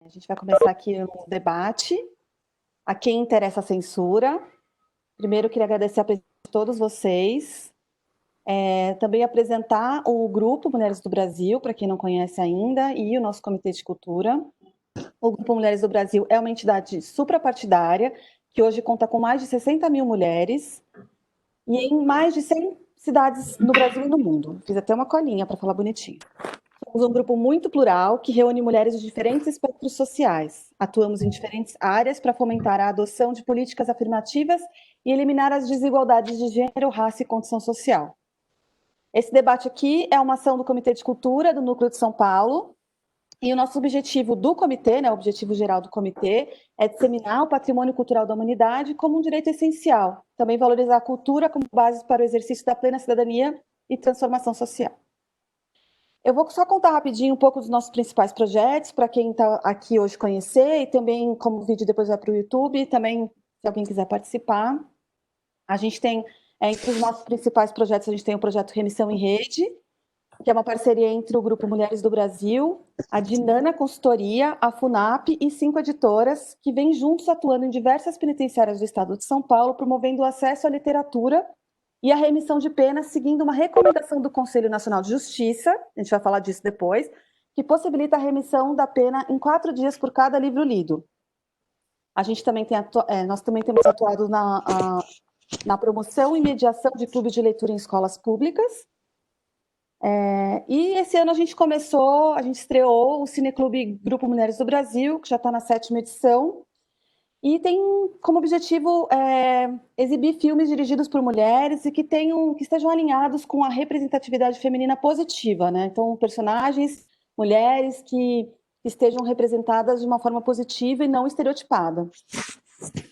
A gente vai começar aqui o debate. A quem interessa a censura. Primeiro, queria agradecer a presença de todos vocês. Também apresentar o Grupo Mulheres do Brasil, para quem não conhece ainda, e o nosso Comitê de Cultura. O Grupo Mulheres do Brasil é uma entidade suprapartidária, que hoje conta com mais de 60 mil mulheres, e em mais de 100 cidades no Brasil e no mundo. Fiz até uma colinha para falar bonitinho. Somos um grupo muito plural que reúne mulheres de diferentes espectros sociais. Atuamos em diferentes áreas para fomentar a adoção de políticas afirmativas e eliminar as desigualdades de gênero, raça e condição social. Esse debate aqui é uma ação do Comitê de Cultura do Núcleo de São Paulo, e o nosso objetivo do comitê, o objetivo geral do comitê, é disseminar o patrimônio cultural da humanidade como um direito essencial, também valorizar a cultura como base para o exercício da plena cidadania e transformação social. Eu vou só contar rapidinho um pouco dos nossos principais projetos, para quem está aqui hoje conhecer, e também, como o vídeo depois vai para o YouTube, também, se alguém quiser participar. A gente tem, entre os nossos principais projetos, a gente tem o projeto Remissão em Rede, que é uma parceria entre o Grupo Mulheres do Brasil, a Dinana Consultoria, a FUNAP e 5 editoras, que vêm juntos atuando em diversas penitenciárias do estado de São Paulo, promovendo o acesso à literatura e a remissão de penas, seguindo uma recomendação do Conselho Nacional de Justiça, a gente vai falar disso depois, que possibilita a remissão da pena em 4 dias por cada livro lido. A gente também tem nós também temos atuado na promoção e mediação de clubes de leitura em escolas públicas. E esse ano a gente estreou o Cineclube Grupo Mulheres do Brasil, que já está na 7ª edição, e tem como objetivo exibir filmes dirigidos por mulheres e que estejam alinhados com a representatividade feminina positiva, né? Então, personagens, mulheres que estejam representadas de uma forma positiva e não estereotipada.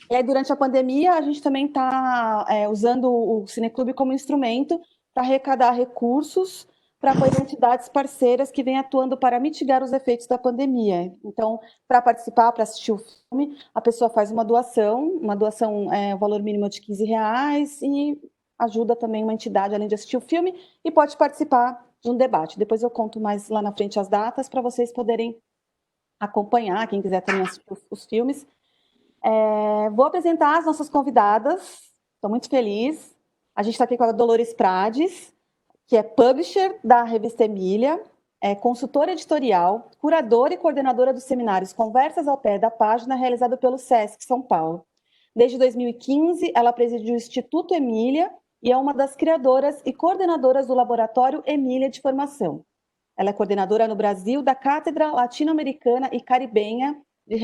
E aí, durante a pandemia, a gente também está usando o Cineclube como instrumento para arrecadar recursos para apoiar entidades parceiras que vêm atuando para mitigar os efeitos da pandemia. Então, para participar, para assistir o filme, a pessoa faz uma doação, o valor mínimo é de R$15, e ajuda também uma entidade, além de assistir o filme, e pode participar de um debate. Depois eu conto mais lá na frente as datas, para vocês poderem acompanhar, quem quiser também assistir os filmes. Vou apresentar as nossas convidadas, estou muito feliz. A gente está aqui com a Dolores Prades, que é publisher da revista Emília, é consultora editorial, curadora e coordenadora dos seminários Conversas ao Pé da Página, realizado pelo SESC São Paulo. Desde 2015, ela preside o Instituto Emília e é uma das criadoras e coordenadoras do Laboratório Emília de Formação. Ela é coordenadora no Brasil da Cátedra Latino-Americana e Caribenha de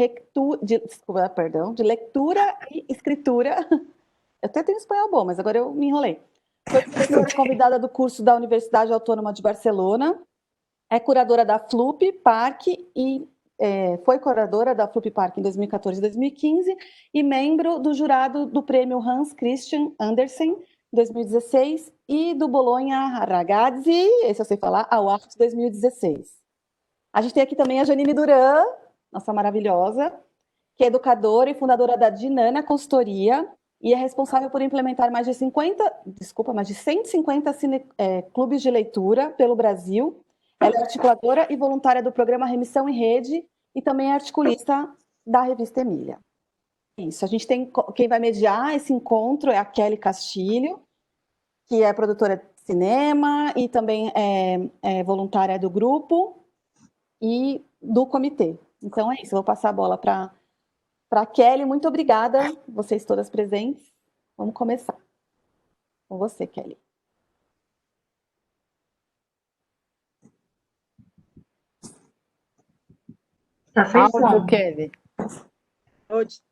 Leitura e Escritura. Eu até tenho espanhol bom, mas agora eu me enrolei. Foi professora convidada do curso da Universidade Autônoma de Barcelona, é curadora da FLUP Park e foi curadora da FLUP Park em 2014 e 2015 e membro do jurado do prêmio Hans Christian Andersen em 2016 e do Bologna Ragazzi, esse eu sei falar, Award 2016. A gente tem aqui também a Janine Duran, nossa maravilhosa, que é educadora e fundadora da Dinana Consultoria, e é responsável por implementar mais de 150 clubes de leitura pelo Brasil. Ela é articuladora e voluntária do programa Remissão em Rede e também é articulista da revista Emília. Isso, a gente tem quem vai mediar esse encontro é a Kelly Castilho, que é produtora de cinema e também é voluntária do grupo e do comitê. Então é isso, eu vou passar a bola para a Kelly. Muito obrigada, vocês todas presentes. Vamos começar. Com você, Kelly. Tá sem som, Kelly.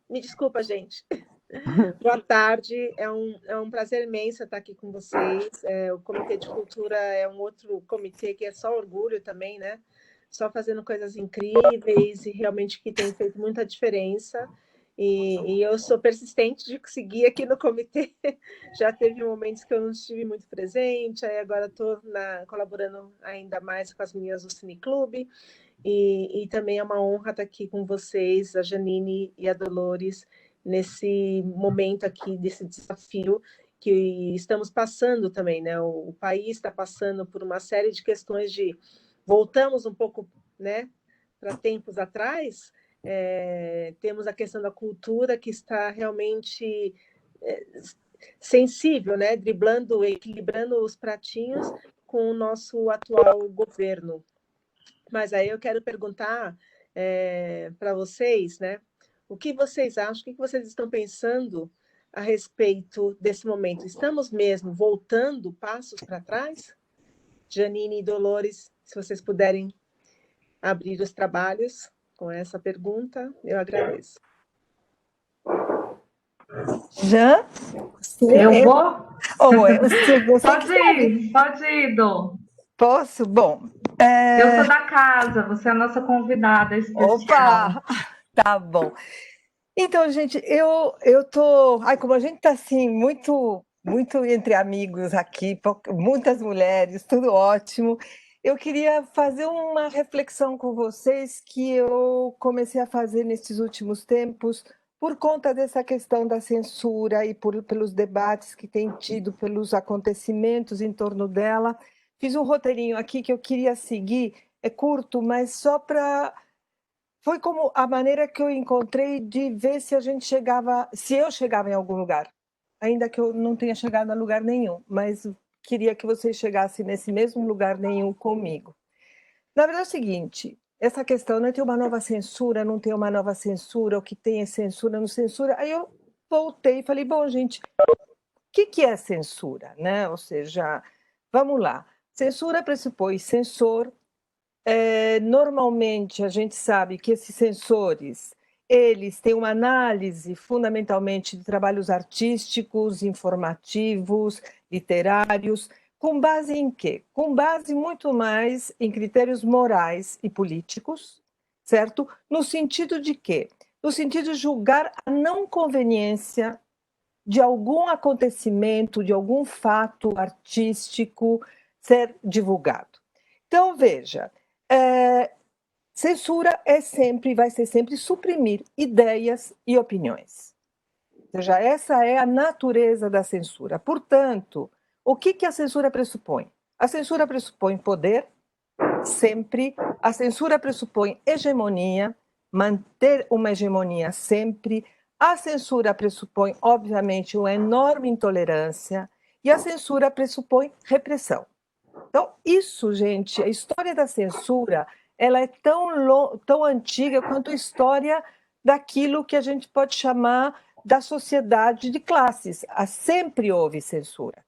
Me desculpa, gente. Boa tarde, é um prazer imenso estar aqui com vocês. O Comitê de Cultura é um outro comitê que é só orgulho também, né? Só fazendo coisas incríveis e realmente que tem feito muita diferença. E eu sou persistente de seguir aqui no comitê. Já teve momentos que eu não estive muito presente, aí agora estou colaborando ainda mais com as meninas do Cineclube. E também é uma honra estar aqui com vocês, a Janine e a Dolores, nesse momento aqui, desse desafio que estamos passando também, né? O país está passando por uma série de questões voltamos um pouco, né, para tempos atrás, temos a questão da cultura que está realmente sensível, né? Driblando, equilibrando os pratinhos com o nosso atual governo. Mas aí eu quero perguntar para vocês, né? O que vocês acham, o que vocês estão pensando a respeito desse momento? Estamos mesmo voltando passos para trás? Janine e Dolores, se vocês puderem abrir os trabalhos com essa pergunta, eu agradeço. Jean? Eu vou? Ou você Pode ir, Dô. Posso? Bom. Eu sou da casa, você é a nossa convidada especial. Opa! Tá bom. Então, gente, eu tô. Ai, como a gente tá assim, muito entre amigos aqui, muitas mulheres, tudo ótimo. Eu queria fazer uma reflexão com vocês que eu comecei a fazer nesses últimos tempos por conta dessa questão da censura e pelos debates que tem tido, pelos acontecimentos em torno dela. Fiz um roteirinho aqui que eu queria seguir, é curto, mas só para... Foi como a maneira que eu encontrei de ver se eu chegava em algum lugar, ainda que eu não tenha chegado a lugar nenhum, mas queria que vocês chegassem nesse mesmo lugar nenhum comigo. Na verdade é o seguinte, essa questão, não tem uma nova censura, não tem uma nova censura, o que tem é censura, não censura. Aí eu voltei e falei, bom, gente, o que é censura, né? Ou seja, vamos lá. Censura pressupõe censor. Normalmente, a gente sabe que esses censores, eles têm uma análise fundamentalmente de trabalhos artísticos, informativos, literários, com base em quê? Com base muito mais em critérios morais e políticos, certo? No sentido de quê? No sentido de julgar a não conveniência de algum acontecimento, de algum fato artístico ser divulgado. Então, veja, censura vai ser sempre suprimir ideias e opiniões. Ou seja, essa é a natureza da censura. Portanto, o que a censura pressupõe? A censura pressupõe poder, sempre. A censura pressupõe hegemonia, manter uma hegemonia sempre. A censura pressupõe, obviamente, uma enorme intolerância. E a censura pressupõe repressão. Então, isso, gente, a história da censura, ela é tão antiga quanto a história daquilo que a gente pode chamar da sociedade de classes. Sempre houve censura.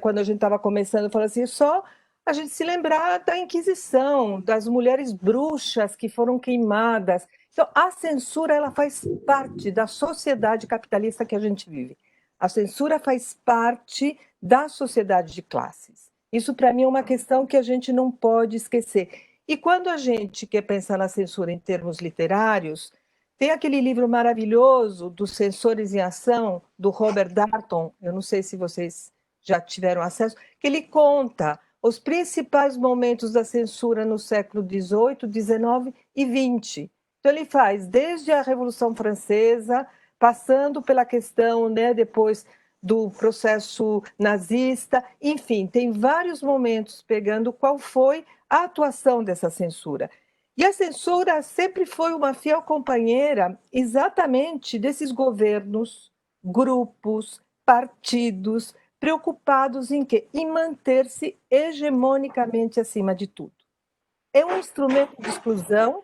Quando a gente estava começando, falando assim, só a gente se lembrar da Inquisição, das mulheres bruxas que foram queimadas. Então, a censura, ela faz parte da sociedade capitalista que a gente vive. A censura faz parte da sociedade de classes. Isso, para mim, é uma questão que a gente não pode esquecer. E quando a gente quer pensar na censura em termos literários, tem aquele livro maravilhoso dos Censores em Ação, do Robert Darnton, eu não sei se vocês já tiveram acesso, que ele conta os principais momentos da censura no século XVIII, XIX e XX. Então, ele faz desde a Revolução Francesa, passando pela questão, né, depois do processo nazista, enfim, tem vários momentos pegando qual foi a atuação dessa censura. E a censura sempre foi uma fiel companheira exatamente desses governos, grupos, partidos, preocupados em quê? Em manter-se hegemonicamente acima de tudo. É um instrumento de exclusão,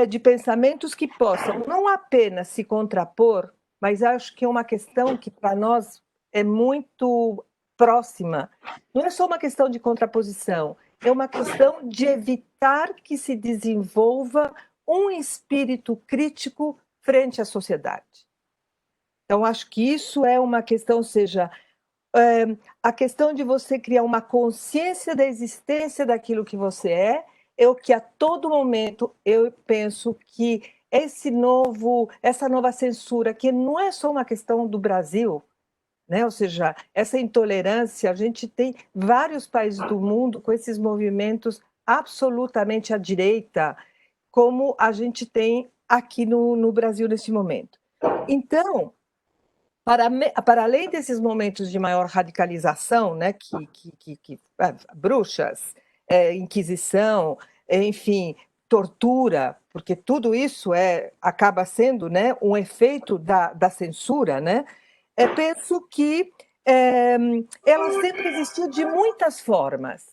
de pensamentos que possam não apenas se contrapor, mas acho que é uma questão que para nós é muito próxima. Não é só uma questão de contraposição, é uma questão de evitar que se desenvolva um espírito crítico frente à sociedade. Então, acho que isso é uma questão, ou seja, a questão de você criar uma consciência da existência daquilo que você é o que a todo momento eu penso que essa nova censura, que não é só uma questão do Brasil, né? Ou seja, essa intolerância, a gente tem vários países do mundo com esses movimentos absolutamente à direita, como a gente tem aqui no Brasil nesse momento. Então, para além desses momentos de maior radicalização, né, bruxas, Inquisição, enfim, tortura, porque tudo isso acaba sendo, né, um efeito da censura, né? Penso que ela sempre existiu de muitas formas.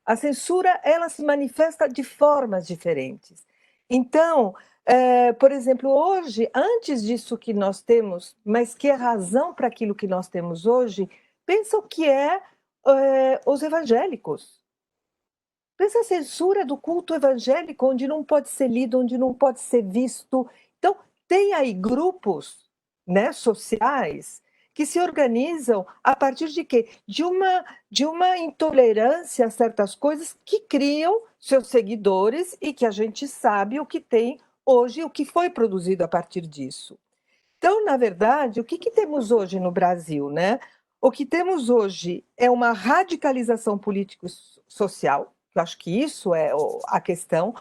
A censura, ela se manifesta de formas diferentes. Então, por exemplo, hoje, antes disso que nós temos, mas que é razão para aquilo que nós temos hoje, pensa o que os evangélicos. Pensa a censura do culto evangélico, onde não pode ser lido, onde não pode ser visto. Então, tem aí grupos, né, sociais que se organizam a partir de quê? De uma intolerância a certas coisas que criam seus seguidores e que a gente sabe o que tem hoje, o que foi produzido a partir disso. Então, na verdade, o que temos hoje no Brasil, né? O que temos hoje é uma radicalização político-social, eu acho que isso é a questão,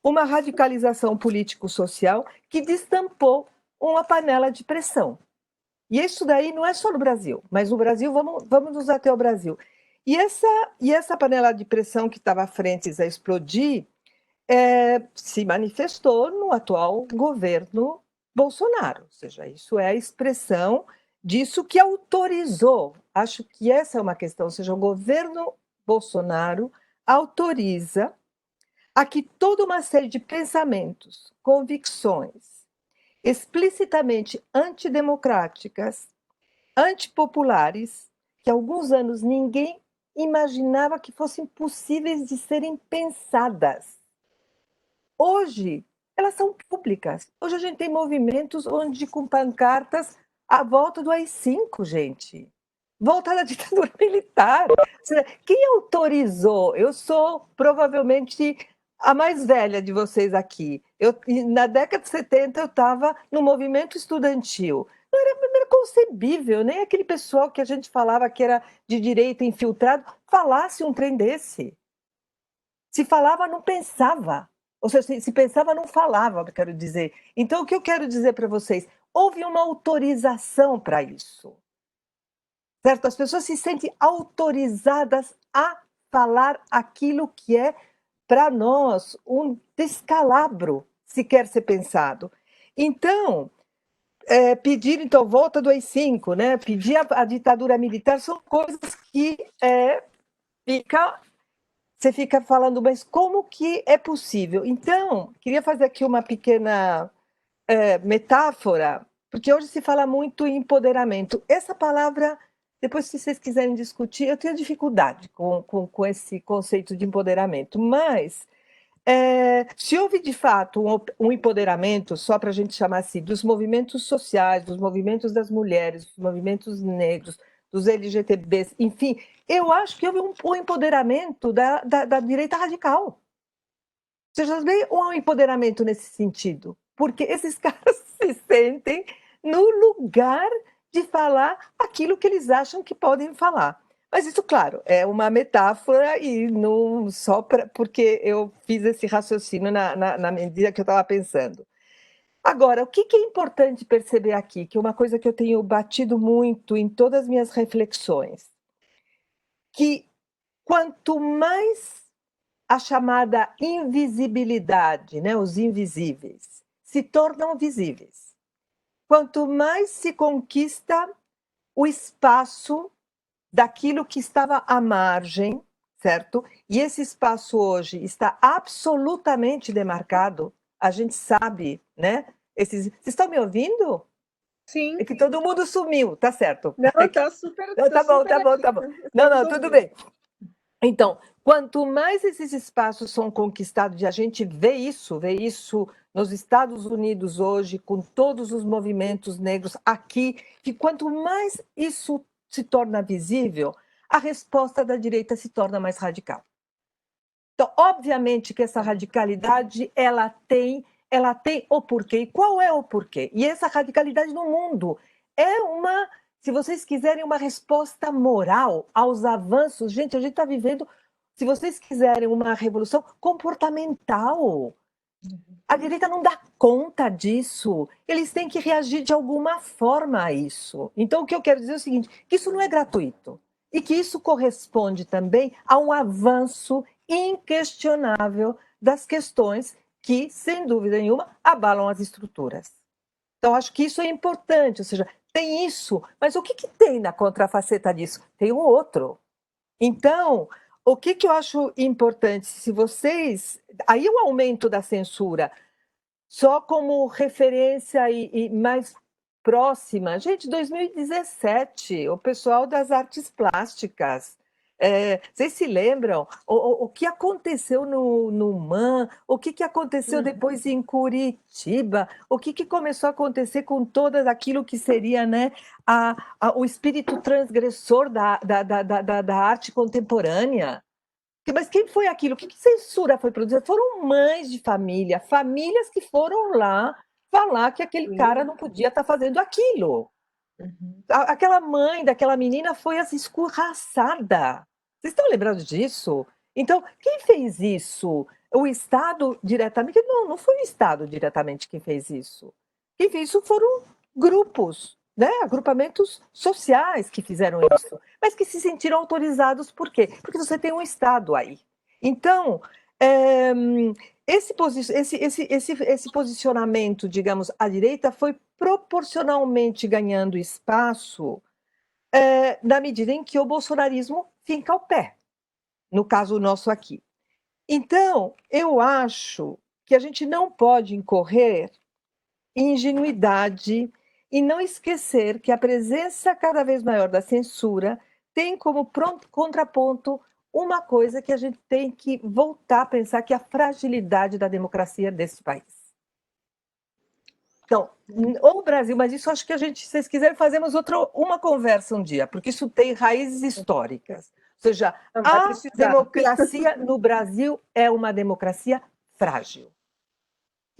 uma radicalização político-social que destampou uma panela de pressão. E isso daí não é só no Brasil, mas no Brasil, vamos nos até o Brasil. E essa panela de pressão que estava frente a explodir se manifestou no atual governo Bolsonaro. Ou seja, isso é a expressão disso que autorizou. Acho que essa é uma questão. Ou seja, o governo Bolsonaro autoriza a que toda uma série de pensamentos, convicções, explicitamente antidemocráticas, antipopulares, que há alguns anos ninguém imaginava que fossem possíveis de serem pensadas. Hoje, elas são públicas. Hoje a gente tem movimentos onde com pancartas à volta do AI-5, gente. Volta da ditadura militar. Quem autorizou? Eu sou provavelmente a mais velha de vocês aqui. Na década de 70 eu estava no movimento estudantil. Não era concebível, nem aquele pessoal que a gente falava que era de direita infiltrado falasse um trem desse. Se falava, não pensava. Ou seja, se pensava, não falava, eu quero dizer. Então, o que eu quero dizer para vocês? Houve uma autorização para isso. Certo? As pessoas se sentem autorizadas a falar aquilo que é, para nós, um descalabro, se quer ser pensado. Então, pedir então volta do AI-5, né? Pedir a ditadura militar, são coisas que você fica falando, mas como que é possível? Então, queria fazer aqui uma pequena metáfora, porque hoje se fala muito em empoderamento. Essa palavra, depois se vocês quiserem discutir, eu tenho dificuldade com esse conceito de empoderamento, mas se houve de fato um empoderamento, só para a gente chamar assim, dos movimentos sociais, dos movimentos das mulheres, dos movimentos negros, dos LGTBs, enfim, eu acho que houve um empoderamento da direita radical. Você já vê um empoderamento nesse sentido, porque esses caras se sentem no lugar de falar aquilo que eles acham que podem falar. Mas isso, claro, é uma metáfora e não só porque eu fiz esse raciocínio na medida que eu estava pensando. Agora, o que é importante perceber aqui, que é uma coisa que eu tenho batido muito em todas as minhas reflexões, que quanto mais a chamada invisibilidade, né, os invisíveis, se tornam visíveis, quanto mais se conquista o espaço daquilo que estava à margem, certo? E esse espaço hoje está absolutamente demarcado, a gente sabe, né? Vocês estão me ouvindo? Sim. É que todo mundo sumiu, tá certo. Não, tá super. Não, tá bom, tá bom, tá bom. Não, tudo bem. Então, quanto mais esses espaços são conquistados, e a gente vê isso nos Estados Unidos hoje, com todos os movimentos negros aqui, que quanto mais isso se torna visível, a resposta da direita se torna mais radical. Então, obviamente que essa radicalidade, ela tem o porquê. E qual é o porquê? E essa radicalidade no mundo é se vocês quiserem, uma resposta moral aos avanços. Gente, a gente está vivendo, se vocês quiserem, uma revolução comportamental. A direita não dá conta disso. Eles têm que reagir de alguma forma a isso. Então, o que eu quero dizer é o seguinte, que isso não é gratuito. E que isso corresponde também a um avanço inquestionável das questões que, sem dúvida nenhuma, abalam as estruturas. Então, acho que isso é importante, ou seja, tem isso, mas o que tem na contrafaceta disso? Tem um outro. Então, o que eu acho importante, se vocês... Aí o aumento da censura, só como referência e mais próxima, gente, 2017, o pessoal das artes plásticas, vocês se lembram o que aconteceu no MAN, o que aconteceu depois em Curitiba, o que começou a acontecer com todo aquilo que seria, né, o espírito transgressor da arte contemporânea? Mas quem foi aquilo? Que censura foi produzida? Foram mães de família, famílias que foram lá falar que aquele cara não podia estar fazendo aquilo. Aquela mãe daquela menina foi assim, escorraçada. Vocês estão lembrados disso? Então, quem fez isso? O Estado diretamente? Não foi o Estado diretamente quem fez isso. Quem fez isso foram grupos, né? Agrupamentos sociais que fizeram isso, mas que se sentiram autorizados por quê? Porque você tem um Estado aí. Então, esse posicionamento, digamos, à direita foi proporcionalmente ganhando espaço na medida em que o bolsonarismo finca o pé, no caso nosso aqui. Então, eu acho que a gente não pode incorrer em ingenuidade e não esquecer que a presença cada vez maior da censura tem como contraponto uma coisa que a gente tem que voltar a pensar, que é a fragilidade da democracia desse país. Então, o Brasil, mas isso acho que a gente, se vocês quiserem, fazemos uma conversa um dia, porque isso tem raízes históricas. Ou seja, a democracia no Brasil é uma democracia frágil.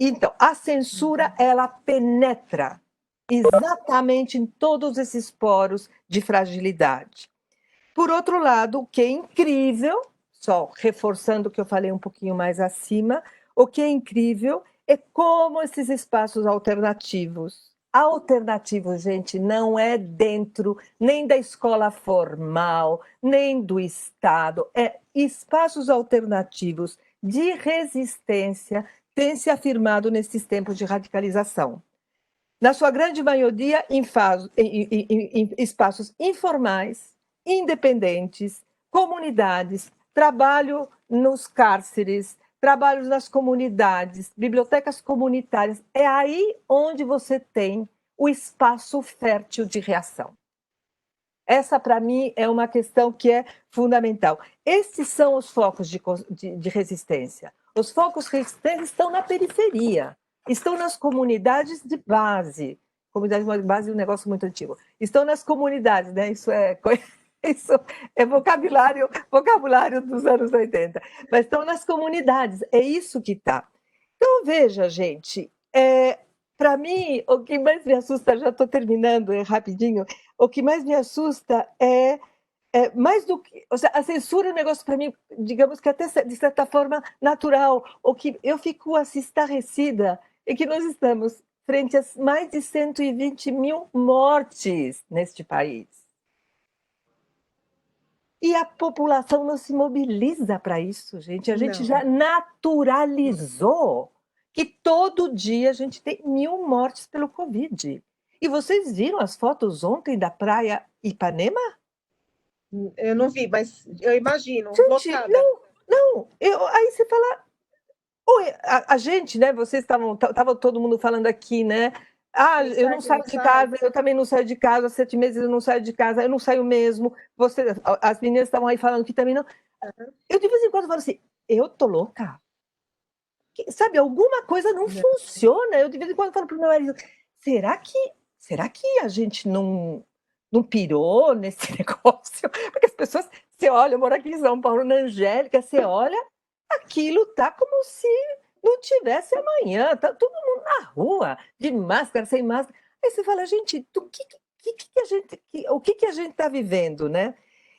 Então, a censura, ela penetra exatamente em todos esses poros de fragilidade. Por outro lado, o que é incrível, só reforçando o que eu falei um pouquinho mais acima, o que é incrível é como esses espaços alternativos, gente, não é dentro nem da escola formal, nem do Estado, é espaços alternativos de resistência têm se afirmado nesses tempos de radicalização. Na sua grande maioria, em espaços informais, independentes, comunidades, trabalho nos cárceres, trabalho nas comunidades, bibliotecas comunitárias. É aí onde você tem o espaço fértil de reação. Essa, para mim, é uma questão que é fundamental. Esses são os focos de resistência. Os focos de resistência estão na periferia, estão nas comunidades de base. Comunidade de base é um negócio muito antigo. Estão nas comunidades, né? Isso é vocabulário dos anos 80. Mas estão nas comunidades, é isso que está. Então, veja, gente, para mim, o que mais me assusta, já estou terminando rapidinho, o que mais me assusta é mais do que... Ou seja, a censura é um negócio para mim, digamos que até de certa forma natural. O que eu fico assim, estarrecida é que nós estamos frente a mais de 120 mil mortes neste país. E a população não se mobiliza para isso, gente. A gente já naturalizou que todo dia a gente tem 1.000 mortes pelo Covid. E vocês viram as fotos ontem da praia Ipanema? Eu não vi, mas eu imagino. Gente, não. Aí você fala... A gente, né? Vocês estava todo mundo falando aqui, né? Eu não saio de casa, eu também não saio de casa, há 7 meses eu não saio de casa, eu não saio mesmo. As meninas estavam aí falando que também não. Eu de vez em quando falo assim, eu tô louca. Sabe, alguma coisa não funciona. Eu de vez em quando falo para o meu marido, será que a gente não pirou nesse negócio? Porque as pessoas, você olha, eu moro aqui em São Paulo, na Angélica, você olha, aquilo tá como se não tivesse amanhã, tá todo mundo na rua, de máscara, sem máscara. Aí você fala, gente, o que a gente está vivendo, né?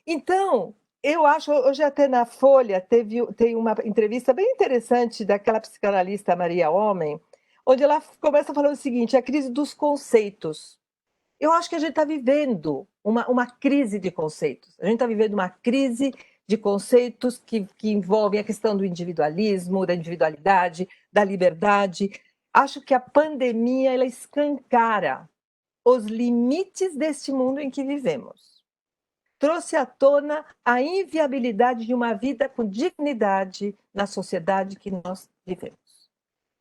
Então, eu acho, hoje até na Folha tem uma entrevista bem interessante daquela psicanalista Maria Homem, onde ela começa falando o seguinte, a crise dos conceitos. Eu acho que a gente está vivendo uma crise de conceitos, a gente está vivendo uma crise de conceitos que envolvem a questão do individualismo, da individualidade, da liberdade. Acho que a pandemia ela escancara os limites deste mundo em que vivemos. Trouxe à tona a inviabilidade de uma vida com dignidade na sociedade que nós vivemos.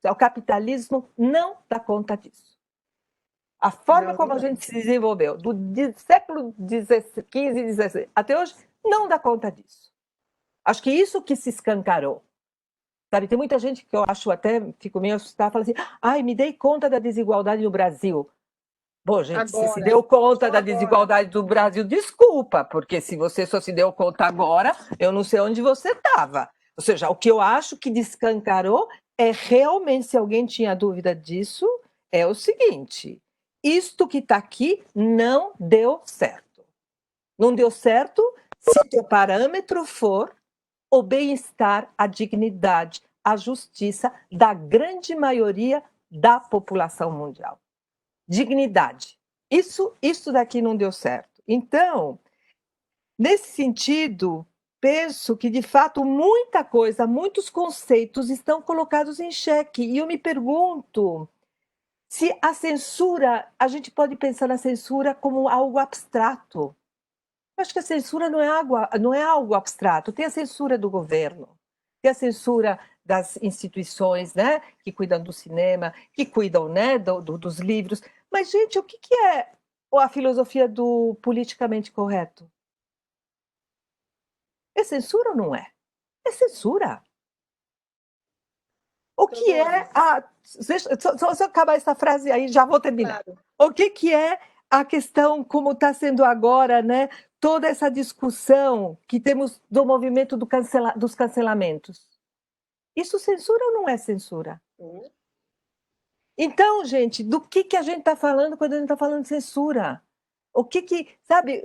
O capitalismo não dá conta disso. A forma como a gente se desenvolveu, do século XV, XVI até hoje, não dá conta disso. Acho que isso que se escancarou. Sabe, tem muita gente que eu acho até, fico meio assustada, fala assim, ai, me dei conta da desigualdade no Brasil. Bom, gente, agora, se deu conta da desigualdade do Brasil, desculpa, porque se você só se deu conta agora, eu não sei onde você estava. Ou seja, o que eu acho que descancarou é realmente, se alguém tinha dúvida disso, é o seguinte, isto que está aqui não deu certo. Não deu certo se o parâmetro for o bem-estar, a dignidade, a justiça da grande maioria da população mundial. Dignidade. Isso daqui não deu certo. Então, nesse sentido, penso que, de fato, muita coisa, muitos conceitos estão colocados em xeque. E eu me pergunto se a censura, a gente pode pensar na censura como algo abstrato. Eu acho que a censura não é algo abstrato. Tem a censura do governo, tem a censura das instituições, né, que cuidam do cinema, que cuidam, né, dos livros. Mas, gente, o que é a filosofia do politicamente correto? É censura ou não é? É censura. O que é a... Só se eu acabar essa frase aí, já vou terminar. Claro. O que é a questão, como está sendo agora, né? Toda essa discussão que temos do movimento dos cancelamentos. Isso censura ou não é censura? Então, gente, do que a gente está falando quando a gente está falando de censura? O sabe,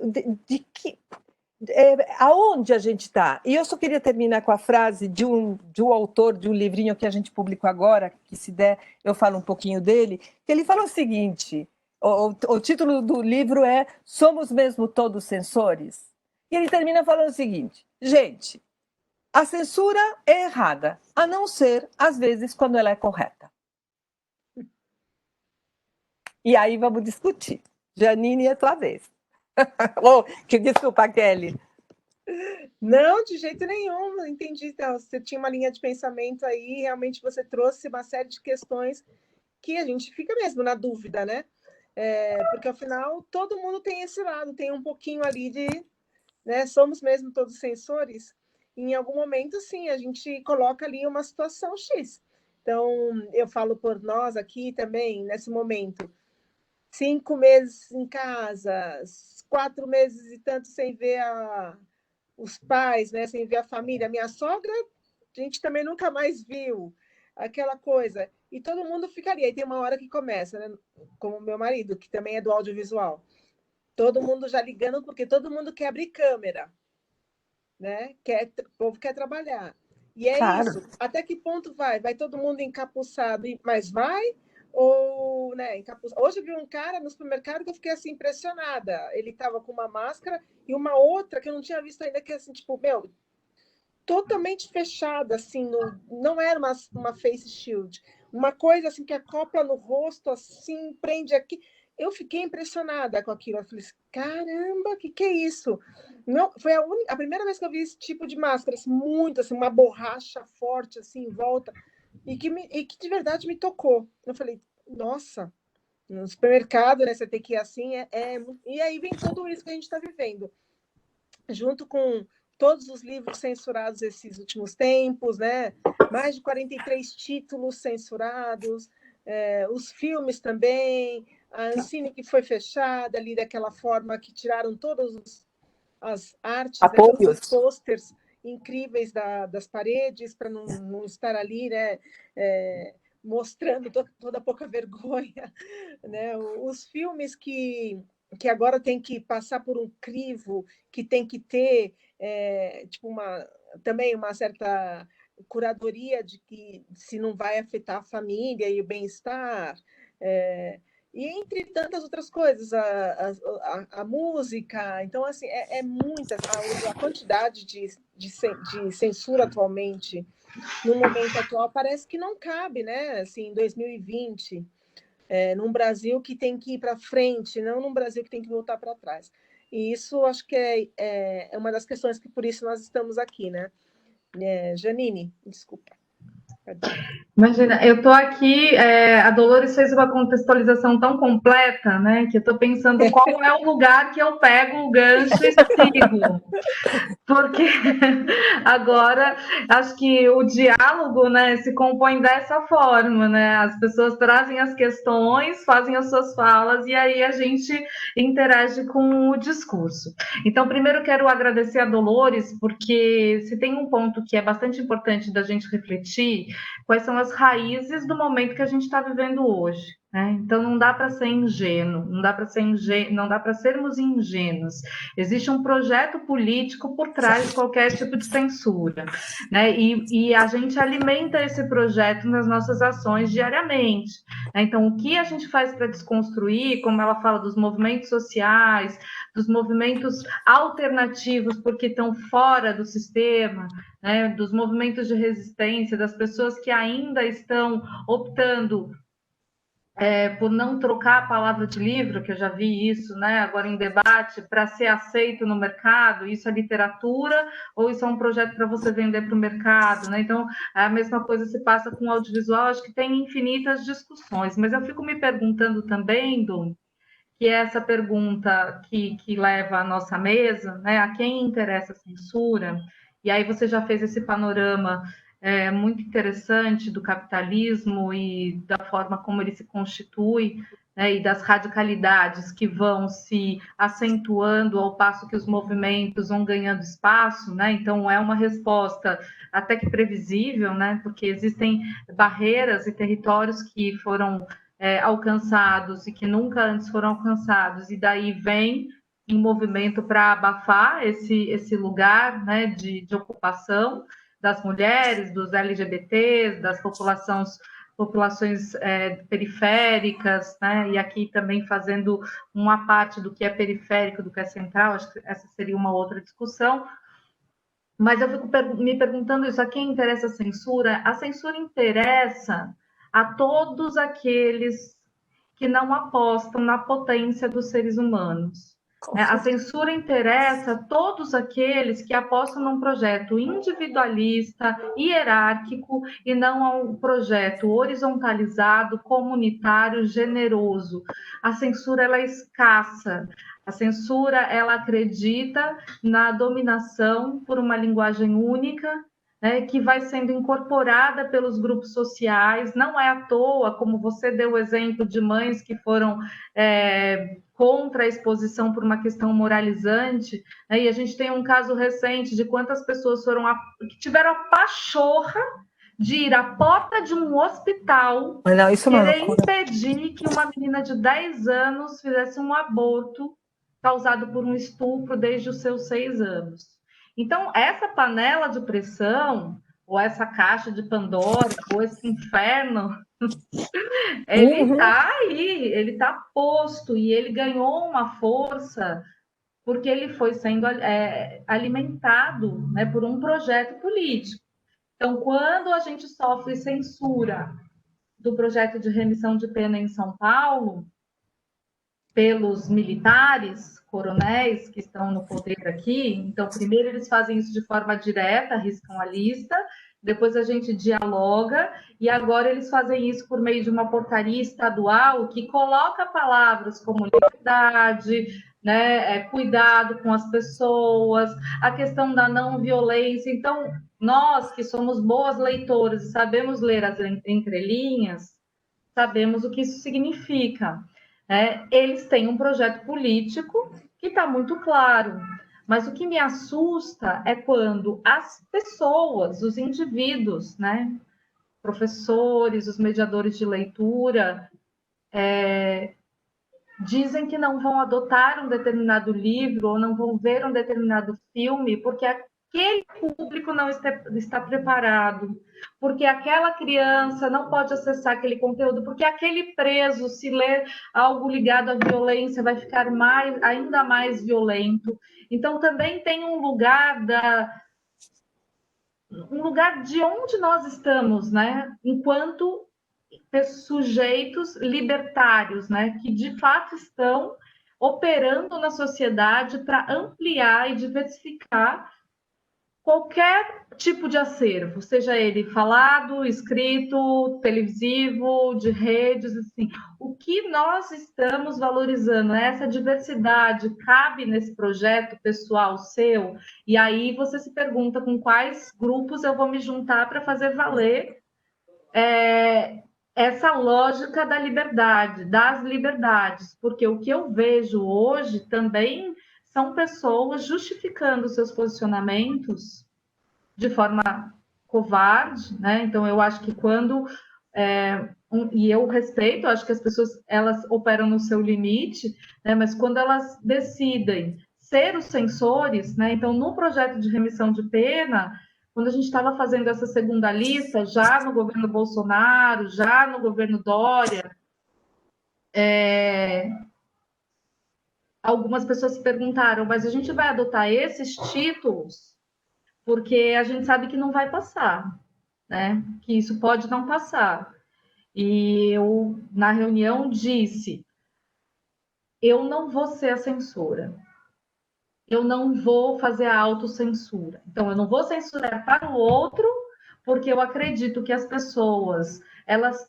aonde a gente está? E eu só queria terminar com a frase de um autor de um livrinho que a gente publicou agora, que se der eu falo um pouquinho dele, que ele fala o seguinte, o título do livro é Somos Mesmo Todos Censores? E ele termina falando o seguinte, gente, a censura é errada, a não ser, às vezes, quando ela é correta. E aí vamos discutir. Janine, é a tua vez. Desculpa, Kelly. Não, de jeito nenhum, não entendi. Então, você tinha uma linha de pensamento aí, realmente você trouxe uma série de questões que a gente fica mesmo na dúvida, né? Porque, afinal, todo mundo tem esse lado, tem um pouquinho ali de... Né, somos mesmo todos censores. E, em algum momento, sim, a gente coloca ali uma situação X. Então, eu falo por nós aqui também, nesse momento. 5 meses em casa, 4 meses e tanto sem ver os pais, né? Sem ver a família. Minha sogra, a gente também nunca mais viu. Aquela coisa. E todo mundo ficaria. E tem uma hora que começa, né? Como o meu marido, que também é do audiovisual. Todo mundo já ligando, porque todo mundo quer abrir câmera. Né? O povo quer trabalhar. E é claro. Isso. Até que ponto vai? Vai todo mundo encapuçado, mas vai? Ou, né, Hoje eu vi um cara no supermercado que eu fiquei assim impressionada. Ele estava com uma máscara e uma outra que eu não tinha visto ainda, que é assim, tipo, meu, totalmente fechada, assim, não era uma face shield. Uma coisa assim que acopla no rosto, assim, prende aqui. Eu fiquei impressionada com aquilo. Eu falei assim, caramba, o que é isso? Não, foi a primeira vez que eu vi esse tipo de máscara, assim, muito, assim, uma borracha forte, assim, em volta, e que de verdade me tocou. Eu falei, nossa, no supermercado, né, você tem que ir assim, e aí vem tudo isso que a gente está vivendo. Junto com todos os livros censurados esses últimos tempos, né? Mais de 43 títulos censurados, os filmes também, a Ancine que foi fechada ali daquela forma que tiraram todas as artes, né, todos os pôsteres incríveis das paredes para não estar ali, né? Mostrando toda a pouca vergonha, né? Os filmes que agora tem que passar por um crivo, que tem que ter tipo também uma certa curadoria de que se não vai afetar a família e o bem-estar. e entre tantas outras coisas, a música. Então, assim, é muita a quantidade de censura atualmente, no momento atual, parece que não cabe, né? Assim, em 2020, num Brasil que tem que ir para frente, não num Brasil que tem que voltar para trás. E isso acho que é uma das questões que por isso nós estamos aqui, né? Janine, desculpa. Imagina, eu estou aqui, a Dolores fez uma contextualização tão completa, né, que eu estou pensando qual é o lugar que eu pego o gancho e sigo. Porque agora acho que o diálogo, né, se compõe dessa forma, né? As pessoas trazem as questões, fazem as suas falas e aí a gente interage com o discurso. Então, primeiro quero agradecer a Dolores, porque se tem um ponto que é bastante importante da gente refletir, quais são as raízes do momento que a gente está vivendo hoje. Então não dá para ser ingênuo, não dá para sermos ingênuos. Existe um projeto político por trás de qualquer tipo de censura, né? E a gente alimenta esse projeto nas nossas ações diariamente. Então, o que a gente faz para desconstruir, como ela fala dos movimentos sociais, dos movimentos alternativos, porque estão fora do sistema, né? Dos movimentos de resistência, das pessoas que ainda estão optando por não trocar a palavra de livro, que eu já vi isso, né, agora em debate, para ser aceito no mercado, isso é literatura ou isso é um projeto para você vender para o mercado, né? Então, a mesma coisa se passa com o audiovisual, acho que tem infinitas discussões, mas eu fico me perguntando também, Dom, que é essa pergunta que leva à nossa mesa, né, a quem interessa a censura, e aí você já fez esse panorama muito interessante do capitalismo e da forma como ele se constitui, né, e das radicalidades que vão se acentuando ao passo que os movimentos vão ganhando espaço, né? Então é uma resposta até que previsível, né? Porque existem barreiras e territórios que foram alcançados e que nunca antes foram alcançados, e daí vem um movimento para abafar esse lugar, né, de ocupação das mulheres, dos LGBTs, das populações periféricas, né? E aqui também fazendo uma parte do que é periférico, do que é central, acho que essa seria uma outra discussão. Mas eu fico me perguntando isso, a quem interessa a censura? A censura interessa a todos aqueles que não apostam na potência dos seres humanos. A censura interessa a todos aqueles que apostam num projeto individualista, hierárquico, e não a um projeto horizontalizado, comunitário, generoso. A censura ela é escassa. A censura ela acredita na dominação por uma linguagem única, né, que vai sendo incorporada pelos grupos sociais. Não é à toa, como você deu o exemplo de mães que foram contra a exposição por uma questão moralizante, né, e a gente tem um caso recente de quantas pessoas que tiveram a pachorra de ir à porta de um hospital querer impedir que uma menina de 10 anos fizesse um aborto causado por um estupro desde os seus 6 anos. Então, essa panela de pressão, ou essa caixa de Pandora, ou esse inferno, ele está aí, ele está posto, e ele ganhou uma força porque ele foi sendo alimentado, né, por um projeto político. Então, quando a gente sofre censura do projeto de remissão de pena em São Paulo, pelos militares, coronéis que estão no poder aqui, então, primeiro eles fazem isso de forma direta, arriscam a lista, depois a gente dialoga, e agora eles fazem isso por meio de uma portaria estadual que coloca palavras como liberdade, né, cuidado com as pessoas, a questão da não violência. Então, nós que somos boas leitoras e sabemos ler as entrelinhas, sabemos o que isso significa. Eles têm um projeto político que está muito claro, mas o que me assusta é quando as pessoas, os indivíduos, né, professores, os mediadores de leitura, dizem que não vão adotar um determinado livro ou não vão ver um determinado filme porque aquele público não está preparado, porque aquela criança não pode acessar aquele conteúdo, porque aquele preso, se ler algo ligado à violência, vai ficar ainda mais violento. Então, também tem um lugar de onde nós estamos, né? Enquanto sujeitos libertários, né? Que de fato estão operando na sociedade para ampliar e diversificar qualquer tipo de acervo, seja ele falado, escrito, televisivo, de redes, assim. O que nós estamos valorizando, essa diversidade, cabe nesse projeto pessoal seu? E aí você se pergunta com quais grupos eu vou me juntar para fazer valer essa lógica da liberdade, das liberdades, porque o que eu vejo hoje também são pessoas justificando seus posicionamentos de forma covarde, né? Então eu acho que quando e eu respeito, acho que as pessoas elas operam no seu limite, né? Mas quando elas decidem ser os censores, né? Então no projeto de remissão de pena, quando a gente estava fazendo essa segunda lista, já no governo Bolsonaro, já no governo Dória, algumas pessoas se perguntaram, mas a gente vai adotar esses títulos porque a gente sabe que não vai passar, né? Que isso pode não passar. E eu, na reunião, disse, eu não vou ser a censora. Eu não vou fazer a autocensura. Então, eu não vou censurar para o outro, porque eu acredito que as pessoas, elas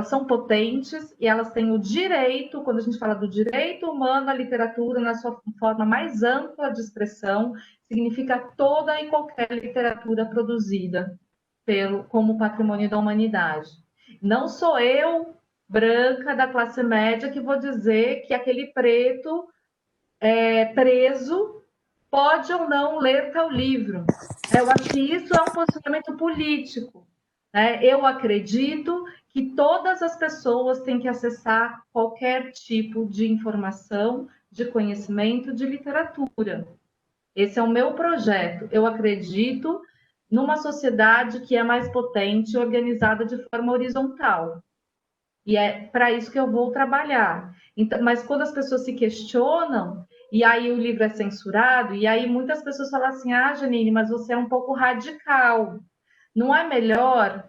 são potentes e elas têm o direito, quando a gente fala do direito humano à literatura, na sua forma mais ampla de expressão, significa toda e qualquer literatura produzida como patrimônio da humanidade. Não sou eu, branca, da classe média, que vou dizer que aquele preto preso pode ou não ler tal livro. Eu acho que isso é um posicionamento político. Né? Eu acredito que todas as pessoas têm que acessar qualquer tipo de informação, de conhecimento, de literatura. Esse é o meu projeto. Eu acredito numa sociedade que é mais potente, organizada de forma horizontal. E é para isso que eu vou trabalhar. Então, mas quando as pessoas se questionam, e aí o livro é censurado, e aí muitas pessoas falam assim, Janine, mas você é um pouco radical. Não é melhor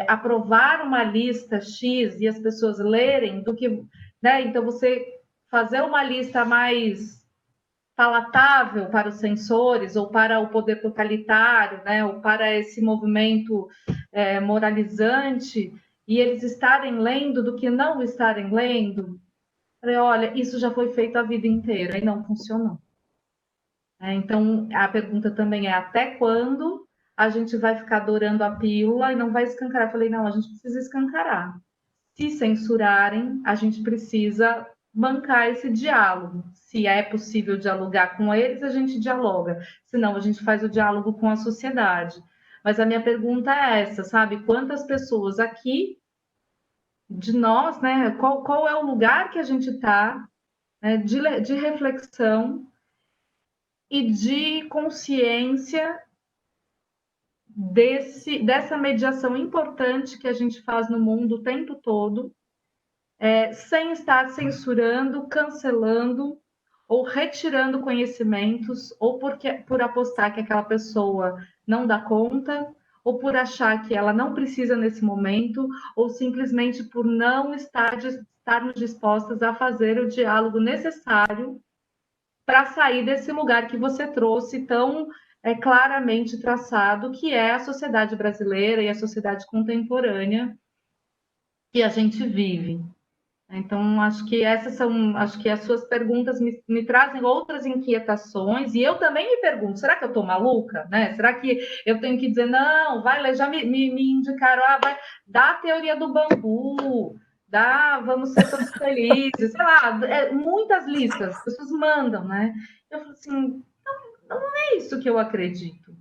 aprovar uma lista X e as pessoas lerem do que... Né? Então, você fazer uma lista mais palatável para os censores ou para o poder totalitário, né? Ou para esse movimento moralizante, e eles estarem lendo do que não estarem lendo, falei, olha, isso já foi feito a vida inteira e não funcionou. Então, a pergunta também é até quando a gente vai ficar adorando a pílula e não vai escancarar? Falei, não, a gente precisa escancarar. Se censurarem, a gente precisa bancar esse diálogo. Se é possível dialogar com eles, a gente dialoga. Senão, a gente faz o diálogo com a sociedade. Mas a minha pergunta é essa, sabe? Quantas pessoas aqui, de nós, né? Qual é o lugar que a gente está, né, de reflexão e de consciência dessa mediação importante que a gente faz no mundo o tempo todo, sem estar censurando, cancelando ou retirando conhecimentos, ou por apostar que aquela pessoa não dá conta, ou por achar que ela não precisa nesse momento, ou simplesmente por não estarmos dispostas a fazer o diálogo necessário para sair desse lugar que você trouxe tão claramente traçado, que é a sociedade brasileira e a sociedade contemporânea que a gente vive. Então, acho que as suas perguntas me trazem outras inquietações, e eu também me pergunto, será que eu estou maluca? Né? Será que eu tenho que dizer, não, vai, já me indicaram, vai, dá a teoria do bambu, vamos ser todos felizes, sei lá, muitas listas, as pessoas mandam, né? Eu falo assim, não é isso que eu acredito.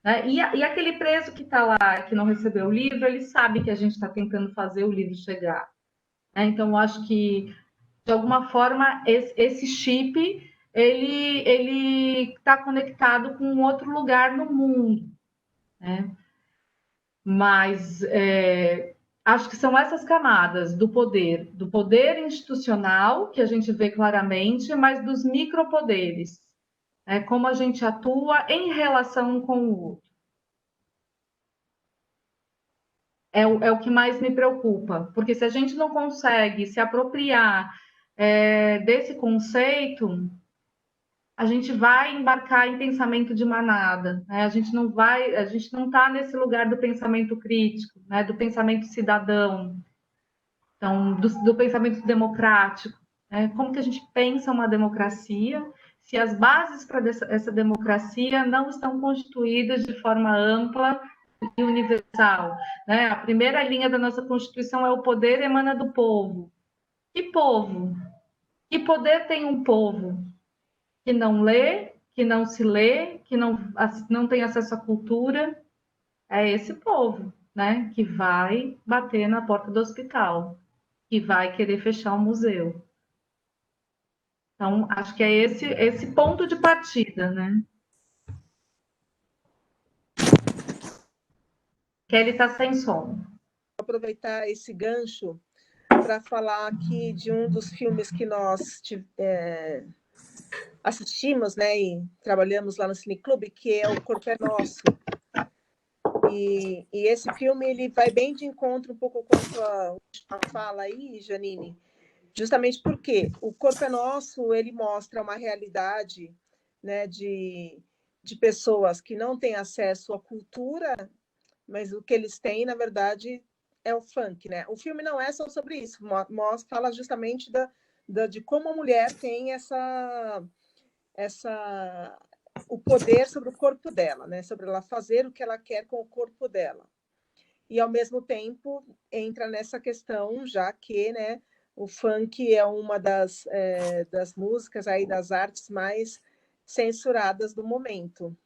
Né? E aquele preso que está lá, que não recebeu o livro, ele sabe que a gente está tentando fazer o livro chegar. Então, eu acho que, de alguma forma, esse chip ele está conectado com um outro lugar no mundo, né? Mas acho que são essas camadas do poder institucional, que a gente vê claramente, mas dos micropoderes, né? Como a gente atua em relação com o outro. É o que mais me preocupa, porque se a gente não consegue se apropriar desse conceito, a gente vai embarcar em pensamento de manada, né? A gente não está nesse lugar do pensamento crítico, né? Do pensamento cidadão, então, do pensamento democrático, né? Como que a gente pensa uma democracia se as bases para essa democracia não estão constituídas de forma ampla e universal, né? A primeira linha da nossa Constituição é o poder emana do povo. Que povo? Que poder tem um povo que não lê, que não se lê, que não tem acesso à cultura? É esse povo, né? Que vai bater na porta do hospital, que vai querer fechar o museu. Então, acho que é esse ponto de partida, né? Kelly está sem som. Vou aproveitar esse gancho para falar aqui de um dos filmes que nós assistimos, né, e trabalhamos lá no Cineclube, que é O Corpo é Nosso. E esse filme ele vai bem de encontro um pouco com a sua última fala aí, Janine, justamente porque O Corpo é Nosso ele mostra uma realidade, né, de pessoas que não têm acesso à cultura, mas o que eles têm, na verdade, é o funk, né? O filme não é só sobre isso, fala justamente de como a mulher tem o poder sobre o corpo dela, né? Sobre ela fazer o que ela quer com o corpo dela. E, ao mesmo tempo, entra nessa questão, já que, né, o funk é uma das músicas, aí, das artes mais censuradas do momento.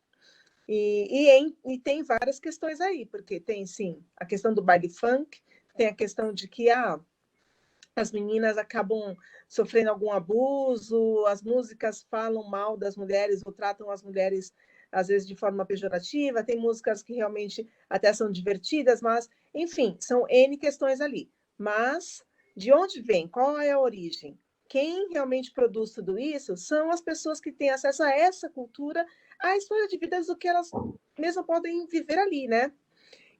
E tem várias questões aí, porque tem, sim, a questão do baile funk, tem a questão de que as meninas acabam sofrendo algum abuso, as músicas falam mal das mulheres ou tratam as mulheres, às vezes, de forma pejorativa, tem músicas que realmente até são divertidas, mas, enfim, são N questões ali. Mas, de onde vem? Qual é a origem? Quem realmente produz tudo isso são as pessoas que têm acesso a essa cultura, a história de vidas do que elas mesmas podem viver ali, né?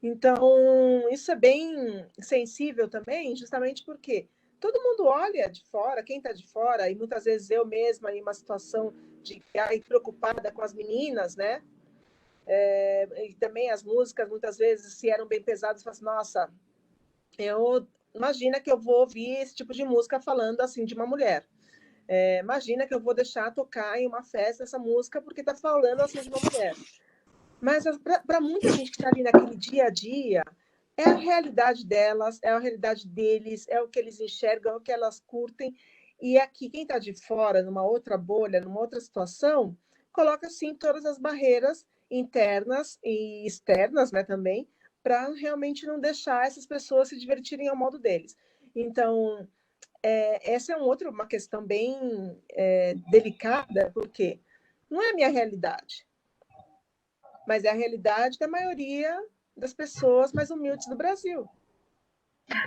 Então, isso é bem sensível também, justamente porque todo mundo olha de fora, quem está de fora, e muitas vezes eu mesma em uma situação de preocupada com as meninas, né? E também as músicas, muitas vezes, se eram bem pesadas, eu falo assim, nossa, imagina que eu vou ouvir esse tipo de música falando assim de uma mulher. Imagina que eu vou deixar tocar em uma festa essa música porque está falando assim de uma mulher. Mas para muita gente que está ali naquele dia a dia, é a realidade delas, é a realidade deles, é o que eles enxergam, é o que elas curtem. E aqui, quem está de fora, numa outra bolha, numa outra situação, coloca, sim, todas as barreiras internas e externas, né, também, para realmente não deixar essas pessoas se divertirem ao modo deles. Então, essa é uma questão bem delicada, porque não é a minha realidade, mas é a realidade da maioria das pessoas mais humildes do Brasil.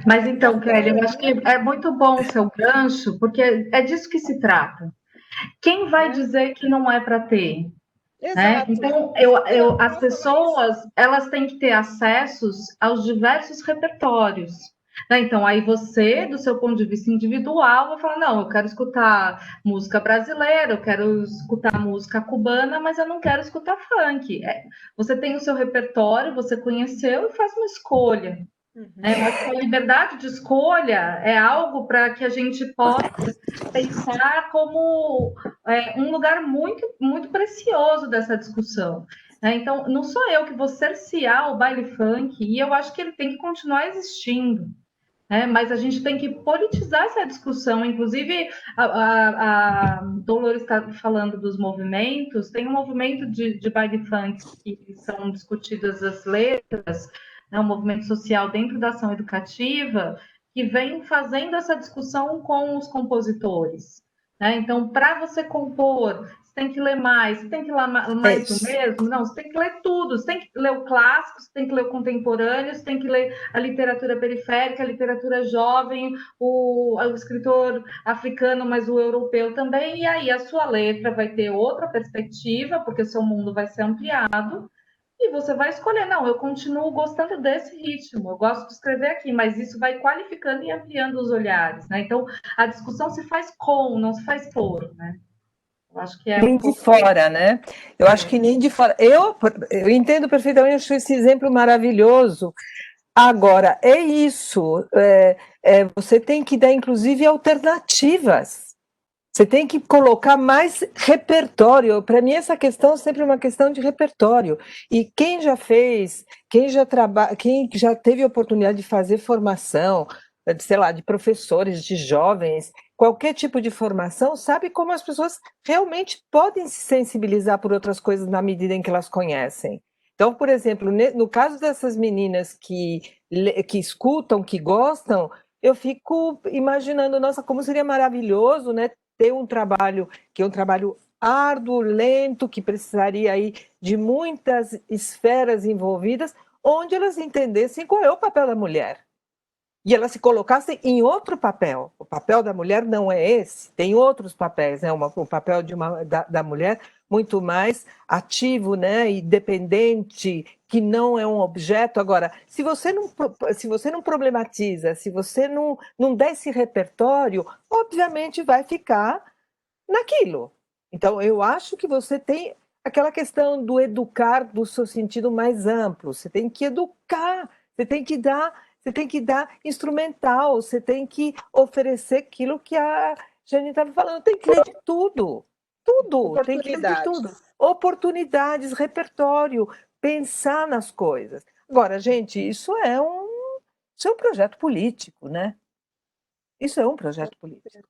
Mas então, Kelly, eu acho que é muito bom o seu gancho, porque é disso que se trata. Quem vai dizer que não é para ter? Né? Então, as pessoas elas têm que ter acessos aos diversos repertórios. Né? Então, aí você, do seu ponto de vista individual, vai falar, não, eu quero escutar música brasileira, eu quero escutar música cubana, mas eu não quero escutar funk. Você tem o seu repertório, você conheceu e faz uma escolha. Mas a liberdade de escolha é algo para que a gente possa pensar como um lugar muito, muito precioso dessa discussão. Então, não sou eu que vou cercear o baile funk, e eu acho que ele tem que continuar existindo. Mas a gente tem que politizar essa discussão. Inclusive, a Dolores está falando dos movimentos, tem um movimento de baile funk que são discutidas as letras, um movimento social dentro da ação educativa, que vem fazendo essa discussão com os compositores. né? Então, para você compor, você tem que ler mais, você tem que ler mais do mesmo? Não, você tem que ler tudo, você tem que ler o clássico, você tem que ler o contemporâneo, você tem que ler a literatura periférica, a literatura jovem, o escritor africano, mas o europeu também, e aí a sua letra vai ter outra perspectiva, porque o seu mundo vai ser ampliado, e você vai escolher, não, eu continuo gostando desse ritmo, eu gosto de escrever aqui, mas isso vai qualificando e ampliando os olhares, né? Então, a discussão se faz com, não se faz por, né? Eu acho que é nem de fora, né? Eu acho que nem de fora. Eu entendo perfeitamente, acho esse exemplo maravilhoso. Agora, é isso, você tem que dar, inclusive, alternativas. Você tem que colocar mais repertório. Para mim, essa questão é sempre uma questão de repertório. E quem já fez, quem já teve a oportunidade de fazer formação, sei lá, de professores, de jovens, qualquer tipo de formação, sabe como as pessoas realmente podem se sensibilizar por outras coisas na medida em que elas conhecem. Então, por exemplo, no caso dessas meninas que escutam, que gostam, eu fico imaginando, nossa, como seria maravilhoso, né, ter um trabalho que é um trabalho árduo, lento, que precisaria aí de muitas esferas envolvidas, onde elas entendessem qual é o papel da mulher. E elas se colocassem em outro papel. O papel da mulher não é esse, tem outros papéis, né? O papel da mulher muito mais ativo, né? E dependente, que não é um objeto. Agora, se você não problematiza, se você não der esse repertório, obviamente vai ficar naquilo. Então, eu acho que você tem aquela questão do educar do seu sentido mais amplo. Você tem que educar, você tem que dar instrumental, você tem que oferecer aquilo que a Jane estava falando, tem que ler de tudo, tem que ler de tudo. Oportunidades, repertório, pensar nas coisas. Agora, gente, isso é um projeto político, né? Isso é um projeto político.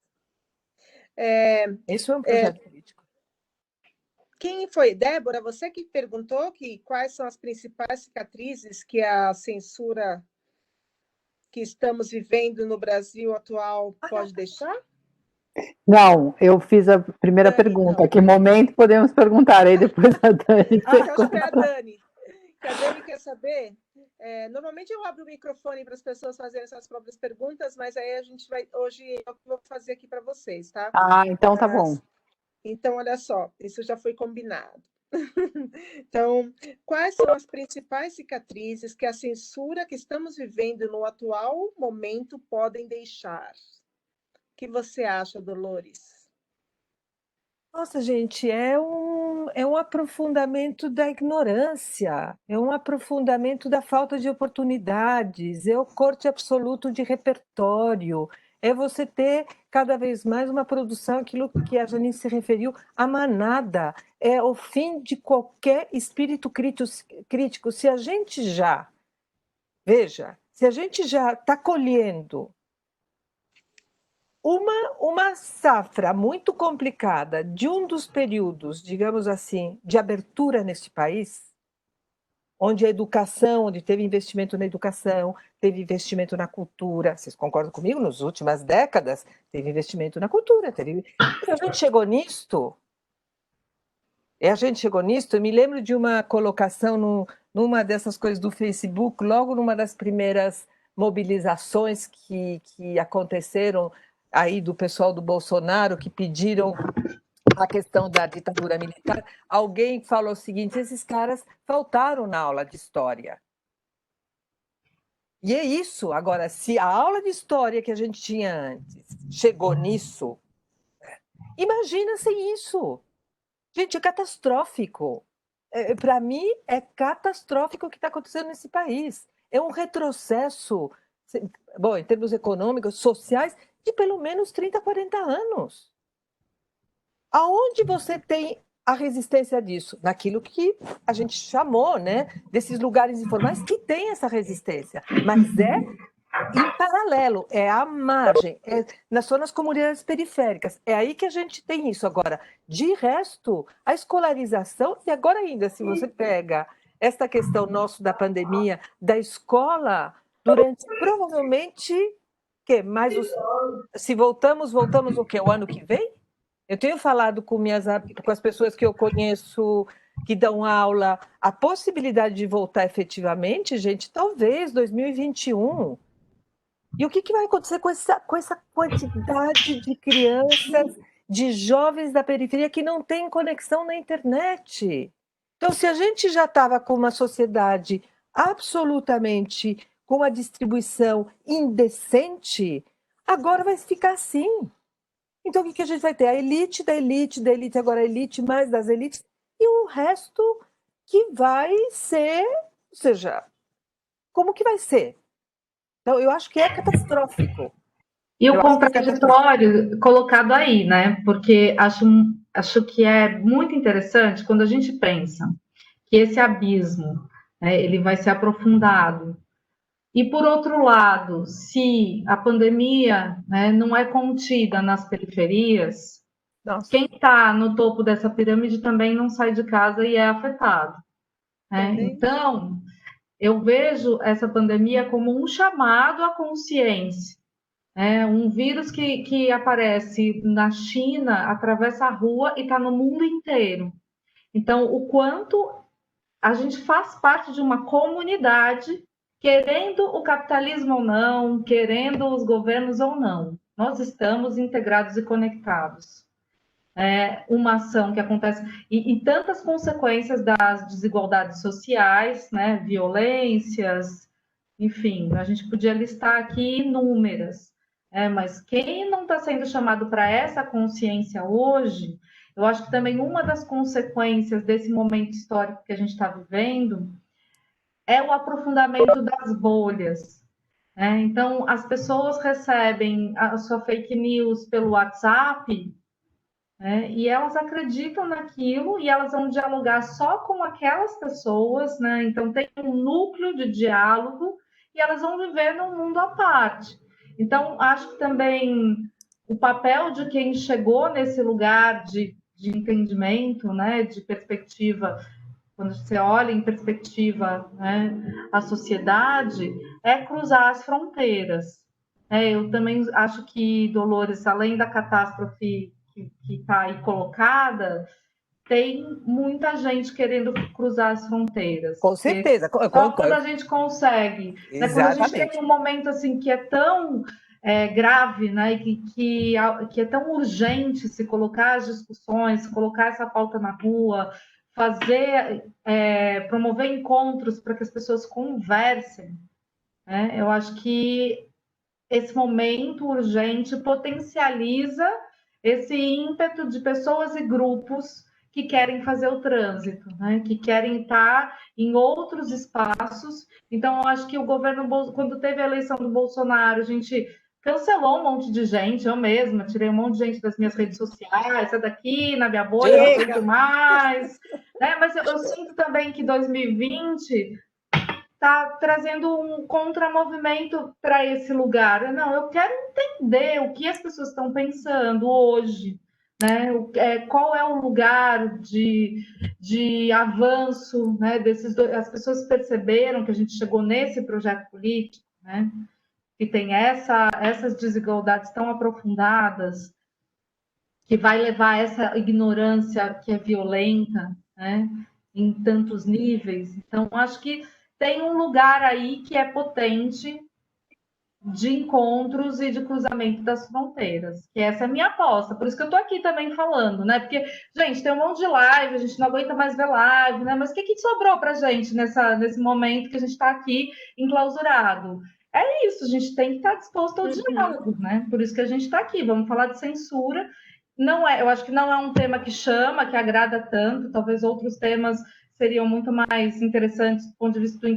Isso é um projeto político. Quem foi? Débora, você que perguntou quais são as principais cicatrizes que a censura que estamos vivendo no Brasil atual pode deixar? Não, eu fiz a primeira pergunta. Então. Que momento podemos perguntar? Aí depois a Dani. Acho que é a Dani. Que a Dani quer saber. Normalmente eu abro o microfone para as pessoas fazerem suas próprias perguntas, mas aí a gente vai. Hoje eu vou fazer aqui para vocês, tá? Ah, então tá bom. Então, olha só, isso já foi combinado. Então, quais são as principais cicatrizes que a censura que estamos vivendo no atual momento podem deixar? O que você acha, Dolores? Nossa, gente, é um aprofundamento da ignorância, é um aprofundamento da falta de oportunidades, é o corte absoluto de repertório, é você ter cada vez mais uma produção, aquilo que a Janice se referiu, a manada, é o fim de qualquer espírito crítico. Se a gente já está colhendo uma safra muito complicada de um dos períodos, digamos assim, de abertura neste país, onde a educação, onde teve investimento na educação, teve investimento na cultura, vocês concordam comigo? Nas últimas décadas, teve investimento na cultura. E a gente chegou nisto, eu me lembro de uma colocação numa dessas coisas do Facebook, logo numa das primeiras mobilizações que aconteceram aí do pessoal do Bolsonaro, que pediram a questão da ditadura militar, alguém falou o seguinte: esses caras faltaram na aula de história. E é isso. Agora, se a aula de história que a gente tinha antes chegou nisso, imagina sem isso. Gente, é catastrófico. Para mim, é catastrófico o que está acontecendo nesse país. É um retrocesso, bom, em termos econômicos, sociais, de pelo menos 30, 40 anos. Aonde você tem a resistência disso? Naquilo que a gente chamou, né, desses lugares informais que tem essa resistência, mas é em paralelo, é à margem, são nas comunidades periféricas. É aí que a gente tem isso. Agora, de resto, a escolarização, e agora ainda, se você pega esta questão nossa da pandemia, da escola, durante provavelmente, se voltamos o quê? O ano que vem? Eu tenho falado com as pessoas que eu conheço que dão aula, a possibilidade de voltar efetivamente, gente, talvez 2021. E o que vai acontecer com essa quantidade de crianças, de jovens da periferia que não têm conexão na internet? Então, se a gente já estava com uma sociedade absolutamente com a distribuição indecente, agora vai ficar assim. Então, o que a gente vai ter? A elite da elite, da elite, agora a elite mais das elites, e o resto que vai ser, ou seja, como que vai ser? Então, eu acho que é catastrófico. E o contraditório colocado aí, né? Porque acho que é muito interessante quando a gente pensa que esse abismo, né, ele vai ser aprofundado. E, por outro lado, se a pandemia, né, não é contida nas periferias, quem está no topo dessa pirâmide também não sai de casa e é afetado. Né? Então, eu vejo essa pandemia como um chamado à consciência. Um vírus que aparece na China, atravessa a rua e está no mundo inteiro. Então, o quanto a gente faz parte de uma comunidade, querendo o capitalismo ou não, querendo os governos ou não, nós estamos integrados e conectados. Uma ação que acontece, e tantas consequências das desigualdades sociais, né, violências, enfim, a gente podia listar aqui inúmeras, mas quem não está sendo chamado para essa consciência hoje, eu acho que também uma das consequências desse momento histórico que a gente está vivendo é o aprofundamento das bolhas. Então, as pessoas recebem a sua fake news pelo WhatsApp, e elas acreditam naquilo e elas vão dialogar só com aquelas pessoas, né? Então, tem um núcleo de diálogo e elas vão viver num mundo à parte. Então, acho que também o papel de quem chegou nesse lugar de entendimento, né, de perspectiva, quando você olha em perspectiva, né, a sociedade, é cruzar as fronteiras. Eu também acho que, Dolores, além da catástrofe que está aí colocada, tem muita gente querendo cruzar as fronteiras. Com certeza. Só quando a gente consegue. Né, quando a gente tem um momento assim, que é tão grave, né, e que é tão urgente se colocar as discussões, colocar essa pauta na rua, promover encontros para que as pessoas conversem. Eu acho que esse momento urgente potencializa esse ímpeto de pessoas e grupos que querem fazer o trânsito, né? Que querem estar em outros espaços. Então, eu acho que o governo, quando teve a eleição do Bolsonaro, a gente cancelou um monte de gente, eu mesma tirei um monte de gente das minhas redes sociais, essa daqui, na minha bolha, não aguento mais. Né? Mas eu sinto também que 2020 está trazendo um contramovimento para esse lugar. Não, eu quero entender o que as pessoas estão pensando hoje, né? Qual é o lugar de avanço, né? As pessoas perceberam que a gente chegou nesse projeto político, né? Que tem essas desigualdades tão aprofundadas, que vai levar a essa ignorância que é violenta, né? Em tantos níveis. Então, acho que tem um lugar aí que é potente de encontros e de cruzamento das fronteiras, que essa é a minha aposta, por isso que eu estou aqui também falando, né? Porque, gente, tem um monte de live, a gente não aguenta mais ver live, né? Mas o que sobrou para a gente nesse momento que a gente está aqui enclausurado? É isso, a gente tem que estar disposto ao diálogo, né? Por isso que a gente está aqui, vamos falar de censura. Eu acho que não é um tema que chama, que agrada tanto, talvez outros temas seriam muito mais interessantes do ponto de vista do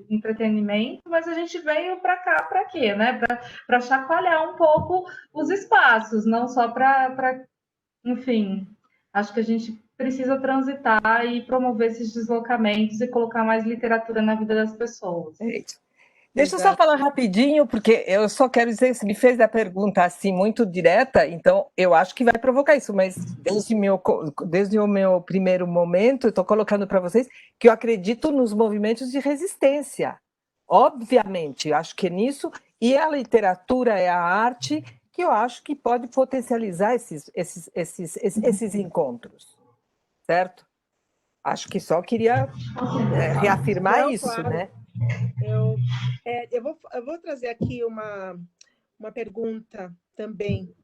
entretenimento, mas a gente veio para cá para quê? Né? Para chacoalhar um pouco os espaços, não só para... Enfim, acho que a gente precisa transitar e promover esses deslocamentos e colocar mais literatura na vida das pessoas. Deixa eu só falar rapidinho, porque eu só quero dizer, você me fez a pergunta assim muito direta, então eu acho que vai provocar isso, mas desde o meu primeiro momento, eu estou colocando para vocês que eu acredito nos movimentos de resistência. Obviamente, eu acho que é nisso, e a literatura é a arte que eu acho que pode potencializar esses encontros, certo? Acho que só queria reafirmar Não, isso, claro. né? Eu vou trazer aqui uma pergunta também,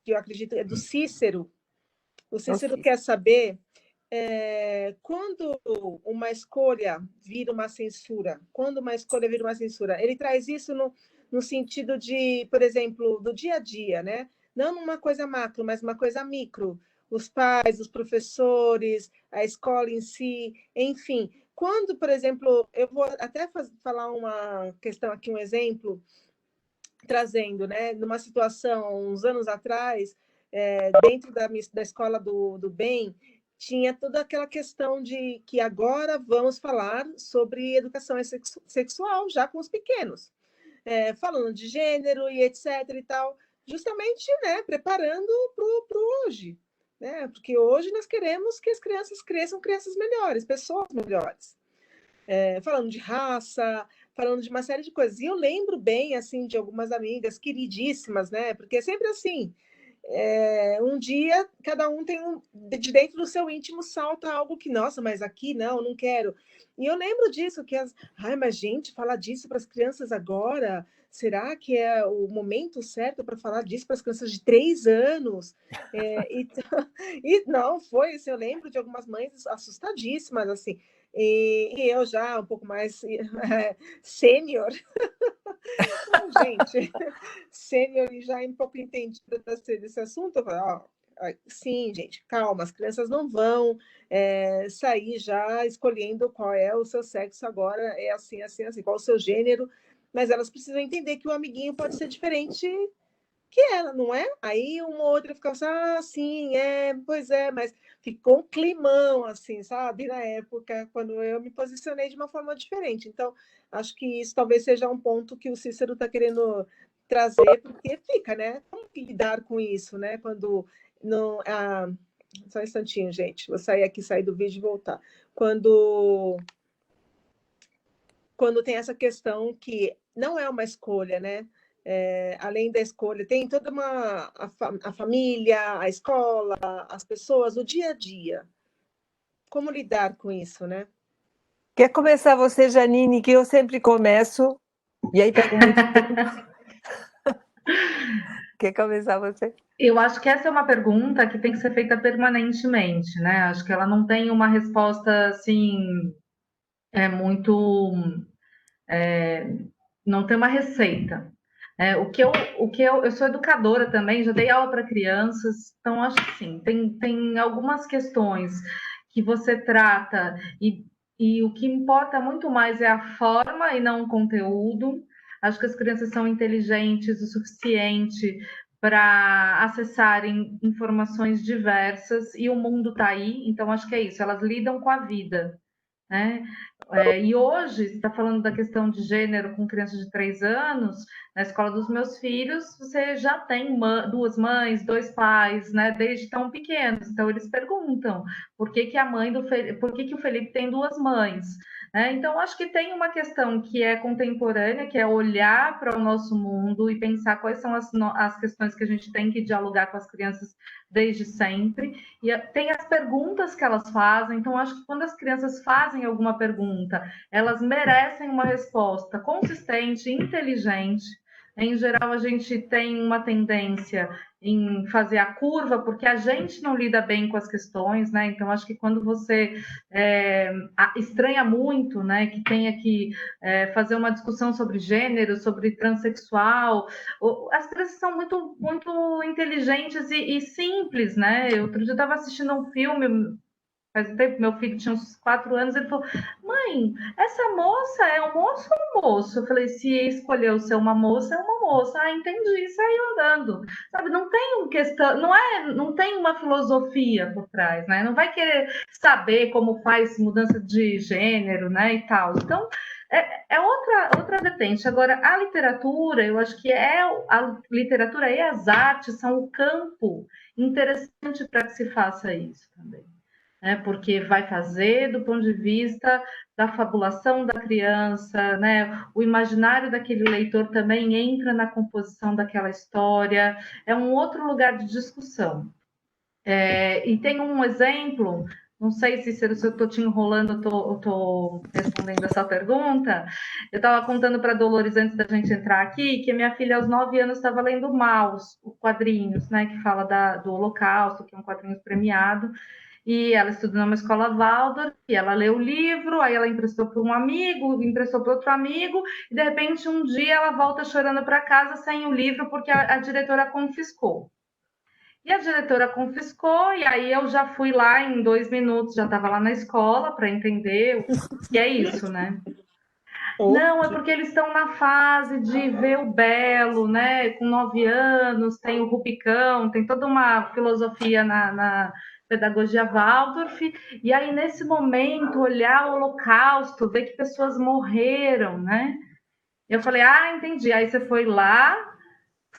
que eu acredito é do Cícero. O Cícero quer saber quando uma escolha vira uma censura. Quando uma escolha vira uma censura. Ele traz isso no sentido de, por exemplo, do dia a dia, né? Não numa coisa macro, mas uma coisa micro. Os pais, os professores, a escola em si, enfim. Quando, por exemplo, eu vou até falar uma questão aqui, um exemplo, trazendo, né, numa situação, uns anos atrás, dentro da escola do bem, tinha toda aquela questão de que agora vamos falar sobre educação sexual já com os pequenos, falando de gênero e etc. e tal, justamente, né, preparando para o hoje, né, porque hoje nós queremos que as crianças cresçam crianças melhores, pessoas melhores. Falando de raça, falando de uma série de coisas. E eu lembro bem, assim, de algumas amigas queridíssimas, né? Porque é sempre assim, um dia cada um tem de dentro do seu íntimo salta algo que, nossa, mas aqui não quero. E eu lembro disso, mas gente, falar disso para as crianças agora, será que é o momento certo para falar disso para as crianças de 3 anos? E não, foi isso, eu lembro de algumas mães assustadíssimas, assim, e eu já um pouco mais sênior, gente, sênior e já um pouco entendida desse assunto, eu falei, sim, gente, calma, as crianças não vão sair já escolhendo qual é o seu sexo agora, é assim, assim, assim, qual o seu gênero, mas elas precisam entender que o amiguinho pode ser diferente que ela, não é? Aí uma ou outra ficava assim, sim, pois é, mas ficou um climão, assim, sabe? Na época, quando eu me posicionei de uma forma diferente. Então, acho que isso talvez seja um ponto que o Cícero está querendo trazer, porque fica, né? Como lidar com isso, né? Quando não... só um instantinho, gente. Vou sair do vídeo e voltar. Quando tem essa questão que não é uma escolha, né? Além da escolha, tem toda a família, a escola, as pessoas, o dia a dia. Como lidar com isso, né? Quer começar você, Janine, que eu sempre começo, e aí pego muito tempo. Quer começar você? Eu acho que essa é uma pergunta que tem que ser feita permanentemente, né? Acho que ela não tem uma resposta, assim, muito... não tem uma receita. Eu sou educadora também, já dei aula para crianças, então acho que sim, tem algumas questões que você trata e o que importa muito mais é a forma e não o conteúdo. Acho que as crianças são inteligentes o suficiente para acessarem informações diversas e o mundo está aí, então acho que é isso, elas lidam com a vida, né? E hoje, você está falando da questão de gênero com crianças de 3 anos, na escola dos meus filhos, você já tem 2 mães, 2 pais, né, desde tão pequenos. Então, eles perguntam por que o Felipe tem 2 mães. Então, acho que tem uma questão que é contemporânea, que é olhar para o nosso mundo e pensar quais são as questões que a gente tem que dialogar com as crianças desde sempre. E tem as perguntas que elas fazem, então acho que quando as crianças fazem alguma pergunta, elas merecem uma resposta consistente, inteligente. Em geral, a gente tem uma tendência em fazer a curva, porque a gente não lida bem com as questões, né? Então, acho que quando você estranha muito, né, que tenha que fazer uma discussão sobre gênero, sobre transexual, as crianças são muito, muito inteligentes e simples, né? Outro dia eu estava assistindo um filme, faz um tempo, meu filho tinha uns 4 anos, ele falou, mãe, essa moça é um moço ou um moço? Eu falei, se escolheu ser uma moça, é uma moça. Ah, entendi, saiu andando. Sabe, não tem questão, não tem uma filosofia por trás, né? Não vai querer saber como faz mudança de gênero, né, e tal. Então, é outra vertente. Agora, a literatura, eu acho que a literatura e as artes são o campo interessante para que se faça isso também. né? Porque vai fazer do ponto de vista da fabulação da criança, né? O imaginário daquele leitor também entra na composição daquela história, é um outro lugar de discussão. E tem um exemplo, não sei se eu estou te enrolando, eu estou respondendo essa pergunta. Eu estava contando para a Dolores antes da gente entrar aqui que a minha filha, aos 9 anos, estava lendo Maus, os quadrinhos, né, que fala do Holocausto, que é um quadrinho premiado. E ela estuda numa escola Waldorf, e ela leu o livro, aí ela emprestou para um amigo, emprestou para outro amigo, e de repente um dia ela volta chorando para casa sem o livro porque a diretora confiscou. E a diretora confiscou, e aí eu já fui lá em 2 minutos, já estava lá na escola para entender o que é isso, né? Não, é porque eles estão na fase de ver o belo, né? Com 9 anos, tem o Rubicão, tem toda uma filosofia na pedagogia Waldorf, e aí nesse momento olhar o Holocausto, ver que pessoas morreram, né? Eu falei, entendi. Aí você foi lá,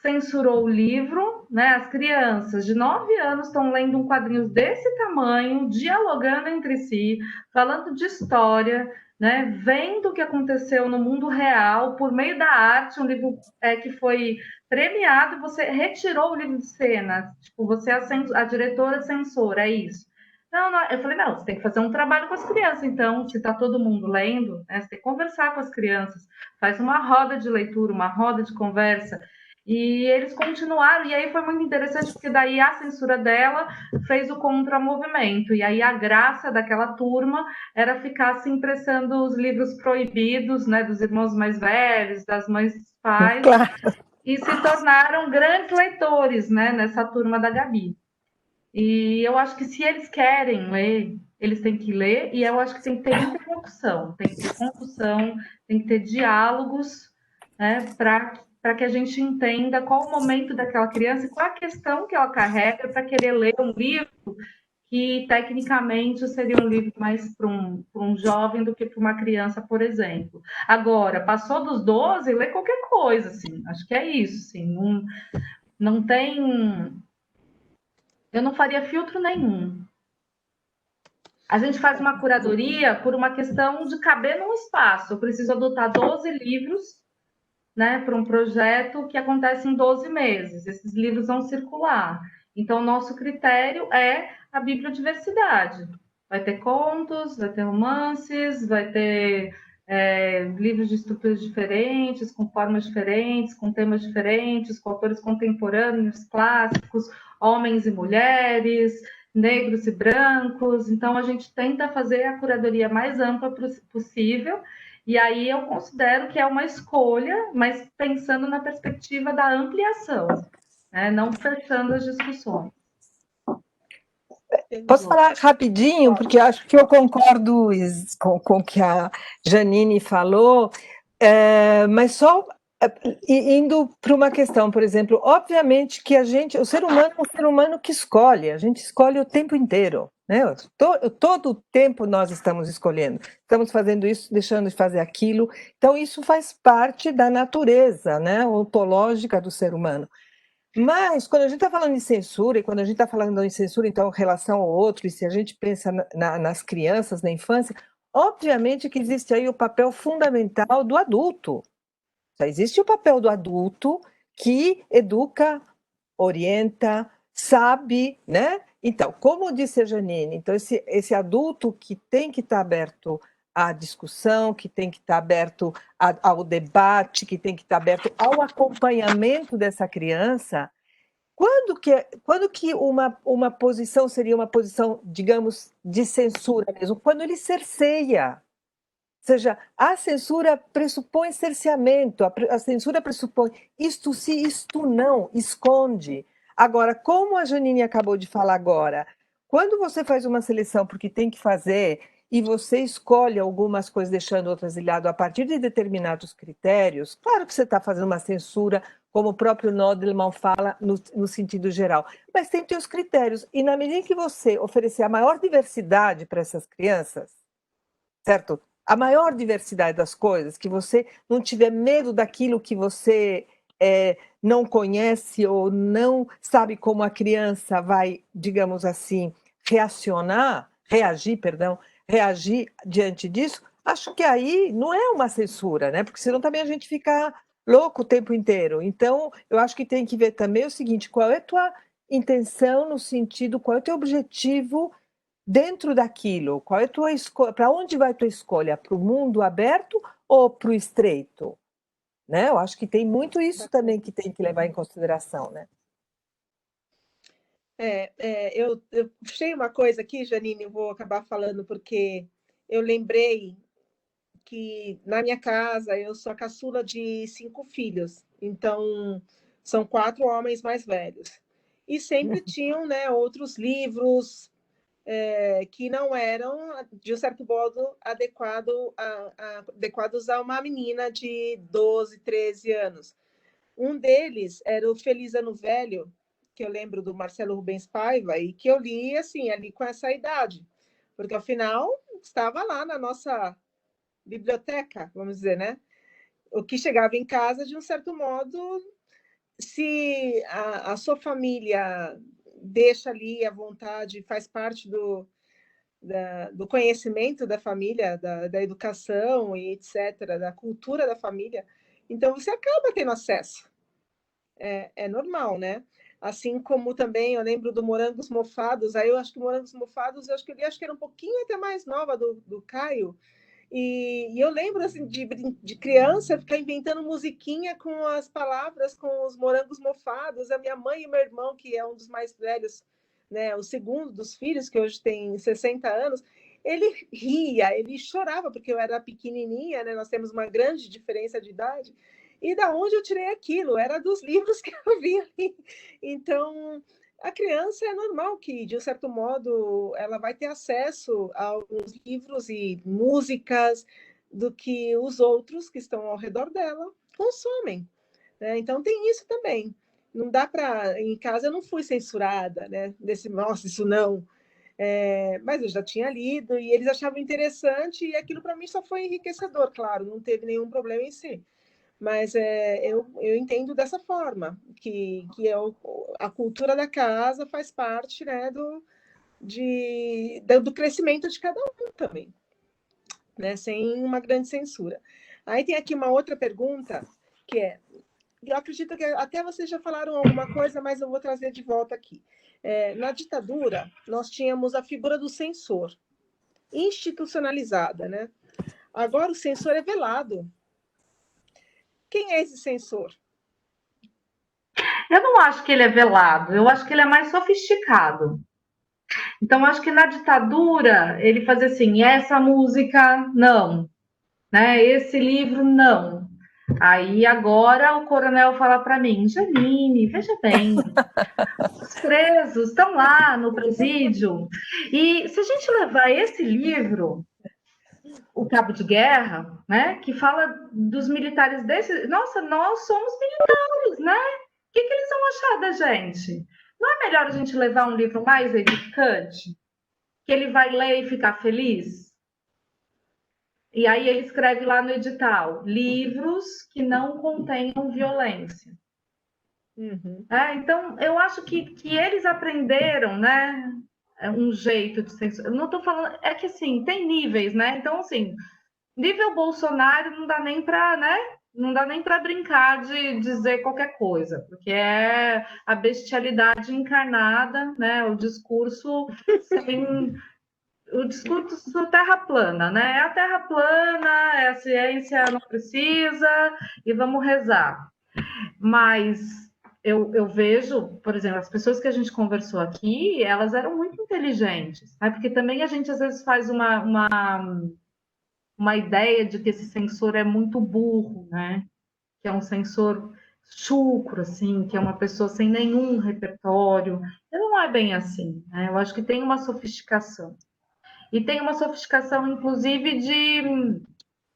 censurou o livro, né? As crianças de 9 anos estão lendo um quadrinho desse tamanho, dialogando entre si, falando de história, né? Vendo o que aconteceu no mundo real por meio da arte, um livro que foi premiado, você retirou o livro de cena, tipo, você é a diretora censora, é isso. Não, eu falei, não, você tem que fazer um trabalho com as crianças, então, se está todo mundo lendo, né, você tem que conversar com as crianças, faz uma roda de leitura, uma roda de conversa. E eles continuaram, e aí foi muito interessante, porque daí a censura dela fez o contramovimento, e aí a graça daquela turma era ficar se impressando os livros proibidos, né, dos irmãos mais velhos, das mães dos pais, Claro. E se tornaram grandes leitores, né, nessa turma da Gabi. E eu acho que se eles querem ler, eles têm que ler, e eu acho que tem que ter interlocução, tem que ter condução, tem que ter diálogos, né, para que a gente entenda qual o momento daquela criança e qual a questão que ela carrega para querer ler um livro que, tecnicamente, seria um livro mais para um jovem do que para uma criança, por exemplo. Agora, passou dos 12, lê qualquer coisa, assim, acho que é isso, assim, não tem... Eu não faria filtro nenhum. A gente faz uma curadoria por uma questão de caber num espaço. Eu preciso adotar 12 livros, né, para um projeto que acontece em 12 meses. Esses livros vão circular. Então, o nosso critério é a bibliodiversidade. Vai ter contos, vai ter romances, vai ter livros de estruturas diferentes, com formas diferentes, com temas diferentes, com autores contemporâneos, clássicos, homens e mulheres, negros e brancos. Então, a gente tenta fazer a curadoria mais ampla possível, e aí eu considero que é uma escolha, mas pensando na perspectiva da ampliação, né? Não fechando as discussões. Posso falar rapidinho, porque acho que eu concordo com o que a Janine falou, mas só indo para uma questão, por exemplo, obviamente que o ser humano é um ser humano que escolhe, a gente escolhe o tempo inteiro, né? Todo o tempo nós estamos escolhendo, estamos fazendo isso, deixando de fazer aquilo, então isso faz parte da natureza, né, ontológica do ser humano. Mas, quando a gente está falando de censura, e quando a gente está falando de censura, então, em relação ao outro, e se a gente pensa nas crianças, na infância, obviamente que existe aí o papel fundamental do adulto. Já existe o papel do adulto que educa, orienta, sabe, né? Então, como disse a Janine, então esse adulto que tem que estar aberto à discussão, que tem que estar aberto ao debate, que tem que estar aberto ao acompanhamento dessa criança, quando que uma posição seria uma posição, digamos, de censura mesmo? Quando ele cerceia. Ou seja, a censura pressupõe cerceamento, a censura pressupõe isto sim, isto não, esconde. Agora, como a Janine acabou de falar agora, quando você faz uma seleção porque tem que fazer e você escolhe algumas coisas deixando outras de lado a partir de determinados critérios, claro que você está fazendo uma censura, como o próprio Nodelman fala, no sentido geral, mas tem que ter os critérios. E na medida que você oferecer a maior diversidade para essas crianças, certo? A maior diversidade das coisas, que você não tiver medo daquilo que você não conhece ou não sabe como a criança vai, digamos assim, reacionar, reagir diante disso, acho que aí não é uma censura, né? Porque senão também a gente fica louco o tempo inteiro. Então, eu acho que tem que ver também o seguinte: qual é a tua intenção no sentido, qual é o teu objetivo dentro daquilo? Qual é a tua escolha? Para onde vai a tua escolha? Para o mundo aberto ou para o estreito? Né? Eu acho que tem muito isso também que tem que levar em consideração, né? Eu puxei uma coisa aqui, Janine, eu vou acabar falando porque eu lembrei que na minha casa eu sou a caçula de 5 filhos, então são 4 homens mais velhos. E sempre tinham, né, outros livros que não eram, de um certo modo, adequados a uma menina de 12, 13 anos. Um deles era o Feliz Ano Velho, que eu lembro do Marcelo Rubens Paiva, e que eu li assim, ali com essa idade, porque afinal estava lá na nossa biblioteca, vamos dizer, né? O que chegava em casa, de um certo modo, se a sua família deixa ali à vontade, faz parte do conhecimento da família, da educação e etc., da cultura da família, então você acaba tendo acesso. É normal, né? Assim como também eu lembro do Morangos Mofados, aí eu acho que Morangos Mofados, eu acho que eu li, acho que era um pouquinho até mais nova do Caio, e eu lembro assim, de criança ficar inventando musiquinha com as palavras, com os morangos mofados. A minha mãe e meu irmão, que é um dos mais velhos, né, o segundo dos filhos, que hoje tem 60 anos, ele ria, ele chorava, porque eu era pequenininha, né, nós temos uma grande diferença de idade. E da onde eu tirei aquilo? Era dos livros que eu vi ali. Então, a criança é normal que, de um certo modo, ela vai ter acesso a alguns livros e músicas do que os outros que estão ao redor dela consomem, né? Então tem isso também. Não dá para... Em casa eu não fui censurada, né? Nossa, isso não. Mas eu já tinha lido e eles achavam interessante e aquilo para mim só foi enriquecedor, claro, não teve nenhum problema em si. Mas eu entendo dessa forma, que a cultura da casa faz parte, né, do crescimento de cada um também, né, sem uma grande censura. Aí tem aqui uma outra pergunta, que eu acredito que até vocês já falaram alguma coisa, mas eu vou trazer de volta aqui. Na ditadura, nós tínhamos a figura do censor, institucionalizada, né? Agora o censor é velado. Quem é esse censor? Eu não acho que ele é velado, eu acho que ele é mais sofisticado. Então, acho que na ditadura ele fazia assim: essa música não, né? Esse livro não. Aí agora o coronel fala para mim: Janine, veja bem, os presos estão lá no presídio e se a gente levar esse livro, O Cabo de Guerra, né, que fala dos militares desse, nossa, nós somos militares, né? O que eles vão achar da gente? Não é melhor a gente levar um livro mais edificante, que ele vai ler e ficar feliz? E aí ele escreve lá no edital: livros que não contenham violência. Uhum. Então, eu acho que eles aprenderam, né, um jeito de censura. Não estou falando, é que assim, tem níveis, né? Então, assim, nível Bolsonaro não dá nem para, né? Não dá nem para brincar de dizer qualquer coisa, porque é a bestialidade encarnada, né? O discurso sem o discurso terra plana, né? É a terra plana, é a ciência não precisa e vamos rezar. Mas eu vejo, por exemplo, as pessoas que a gente conversou aqui, elas eram muito inteligentes, né? Porque também a gente às vezes faz uma ideia de que esse censor é muito burro, né? Que é um censor chucro, assim, que é uma pessoa sem nenhum repertório. E não é bem assim, né? Eu acho que tem uma sofisticação. E tem uma sofisticação, inclusive, de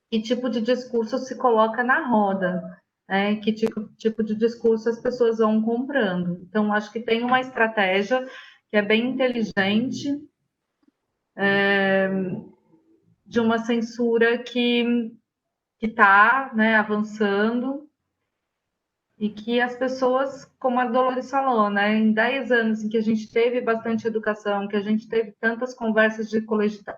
que tipo de discurso se coloca na roda, né? Que tipo de discurso as pessoas vão comprando. Então, acho que tem uma estratégia que é bem inteligente, de uma censura que está, né, avançando. e que as pessoas, como a Dolores falou, né, em 10 anos em que a gente teve bastante educação, que a gente teve tantas conversas de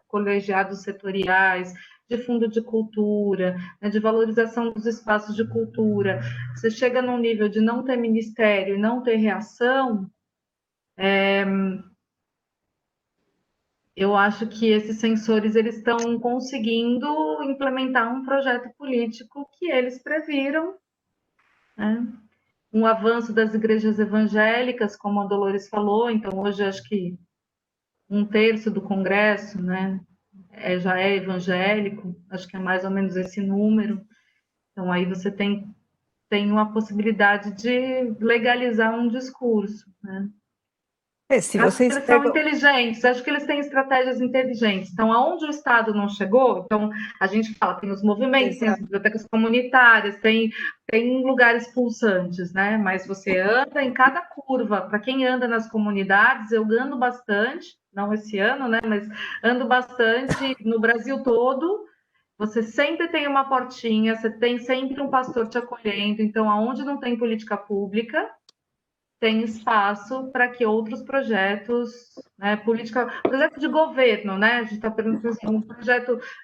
colegiados setoriais, de fundo de cultura, né, de valorização dos espaços de cultura, você chega num nível de não ter ministério e não ter reação, eu acho que esses censores eles estão conseguindo implementar um projeto político que eles previram, né? Um avanço das igrejas evangélicas, como a Dolores falou, então hoje acho que 1/3 do Congresso, né, já é evangélico, acho que é mais ou menos esse número. Então aí você tem uma possibilidade de legalizar um discurso, né? Se Acho que vocês eles são pegam... inteligentes, acho que eles têm estratégias inteligentes. Então, aonde o Estado não chegou, então a gente fala, tem os movimentos, tem as bibliotecas comunitárias, tem lugares pulsantes, né? Mas você anda em cada curva. Para quem anda nas comunidades, eu ando bastante, não esse ano, né? Mas ando bastante no Brasil todo. Você sempre tem uma portinha, você tem sempre um pastor te acolhendo. Então, aonde não tem política pública, tem espaço para que outros projetos, né, projeto de governo, né, a gente está perguntando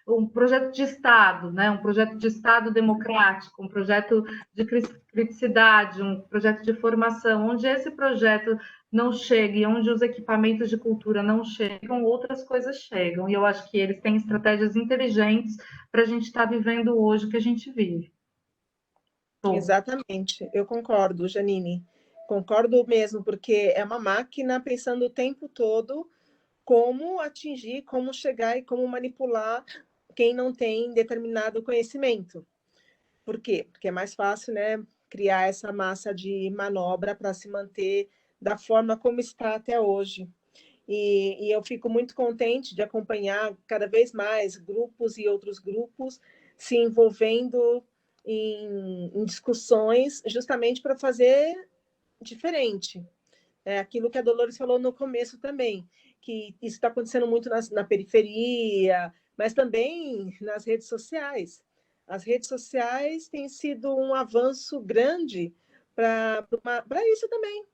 um projeto de Estado, né, um projeto de Estado democrático, um projeto de criticidade, um projeto de formação, onde esse projeto não chega e onde os equipamentos de cultura não chegam, outras coisas chegam. E eu acho que eles têm estratégias inteligentes para a gente estar vivendo hoje o que a gente vive. Exatamente, eu concordo, Janine. Concordo mesmo, porque é uma máquina pensando o tempo todo como atingir, como chegar e como manipular quem não tem determinado conhecimento. Por quê? Porque é mais fácil, né, criar essa massa de manobra para se manter da forma como está até hoje. E eu fico muito contente de acompanhar cada vez mais grupos e outros grupos se envolvendo em discussões justamente para fazer diferente. É aquilo que a Dolores falou no começo também, que isso está acontecendo muito na periferia, mas também nas redes sociais. As redes sociais têm sido um avanço grande para isso também,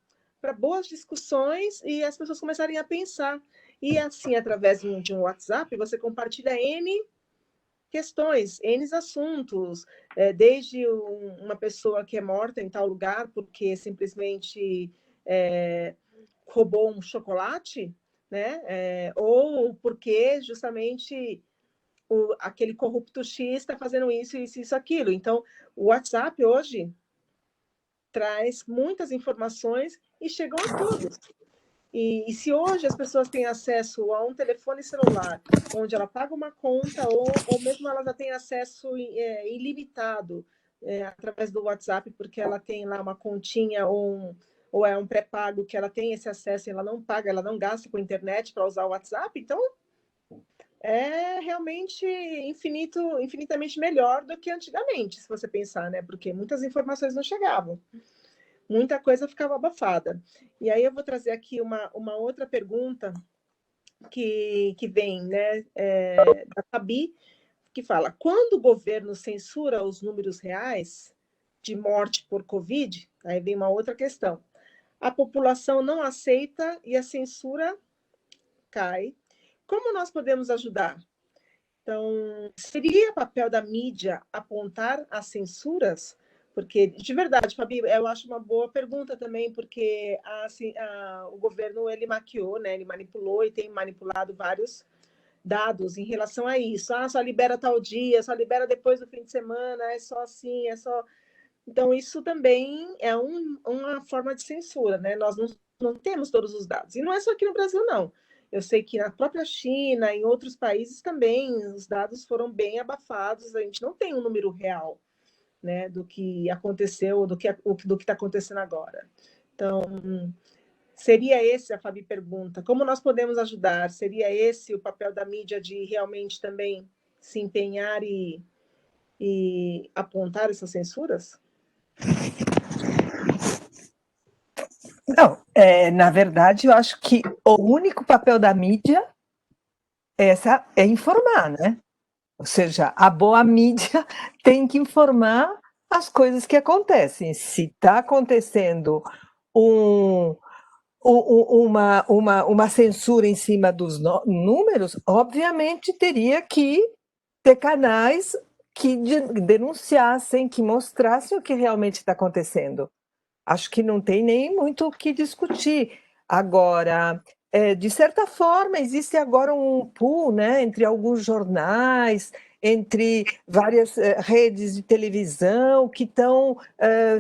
para boas discussões e as pessoas começarem a pensar. E assim, através de um WhatsApp, você compartilha N questões, N assuntos, desde uma pessoa que é morta em tal lugar porque simplesmente roubou um chocolate, né? Ou porque justamente aquele corrupto X está fazendo isso, aquilo. Então, o WhatsApp hoje traz muitas informações e chegam a todos. E se hoje as pessoas têm acesso a um telefone celular, onde ela paga uma conta, ou mesmo ela já tem acesso ilimitado através do WhatsApp, porque ela tem lá uma continha ou é um pré-pago que ela tem esse acesso e ela não paga, ela não gasta com internet para usar o WhatsApp, então é realmente infinitamente melhor do que antigamente, se você pensar, né? Porque muitas informações não chegavam. Muita coisa ficava abafada. E aí eu vou trazer aqui uma outra pergunta que vem, né, da Fabi, que fala: quando o governo censura os números reais de morte por Covid, aí vem uma outra questão, a população não aceita e a censura cai. Como nós podemos ajudar? Então, seria papel da mídia apontar as censuras? Porque, de verdade, Fabi, eu acho uma boa pergunta também, porque o governo ele maquiou, né? Ele manipulou e tem manipulado vários dados em relação a isso. Só libera tal dia, só libera depois do fim de semana, é só assim, é só... Então, isso também é uma forma de censura, né? Nós não temos todos os dados. E não é só aqui no Brasil, não. Eu sei que na própria China, em outros países também, os dados foram bem abafados, a gente não tem um número real, né, do que aconteceu, do que está acontecendo agora. Então, seria esse, a Fabi pergunta, como nós podemos ajudar? Seria esse o papel da mídia de realmente também se empenhar e apontar essas censuras? Não, na verdade, eu acho que o único papel da mídia é informar, né? Ou seja, a boa mídia tem que informar as coisas que acontecem. Se está acontecendo uma censura em cima dos números, obviamente teria que ter canais que denunciassem, que mostrassem o que realmente está acontecendo. Acho que não tem nem muito o que discutir. Agora, de certa forma, existe agora um pool, né, entre alguns jornais, entre várias redes de televisão que estão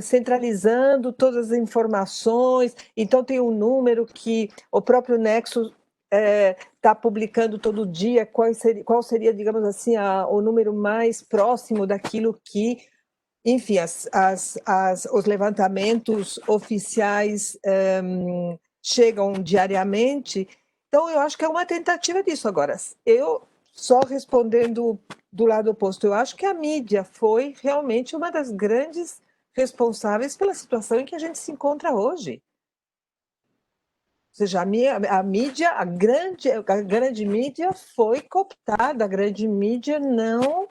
centralizando todas as informações. Então, tem um número que o próprio Nexo está publicando todo dia, qual seria, digamos assim, o número mais próximo daquilo que, enfim, os levantamentos oficiais chegam diariamente. Então, eu acho que é uma tentativa disso. Agora, eu só respondendo do lado oposto, eu acho que a mídia foi realmente uma das grandes responsáveis pela situação em que a gente se encontra hoje. Ou seja, a mídia, a grande mídia foi cooptada, a grande mídia não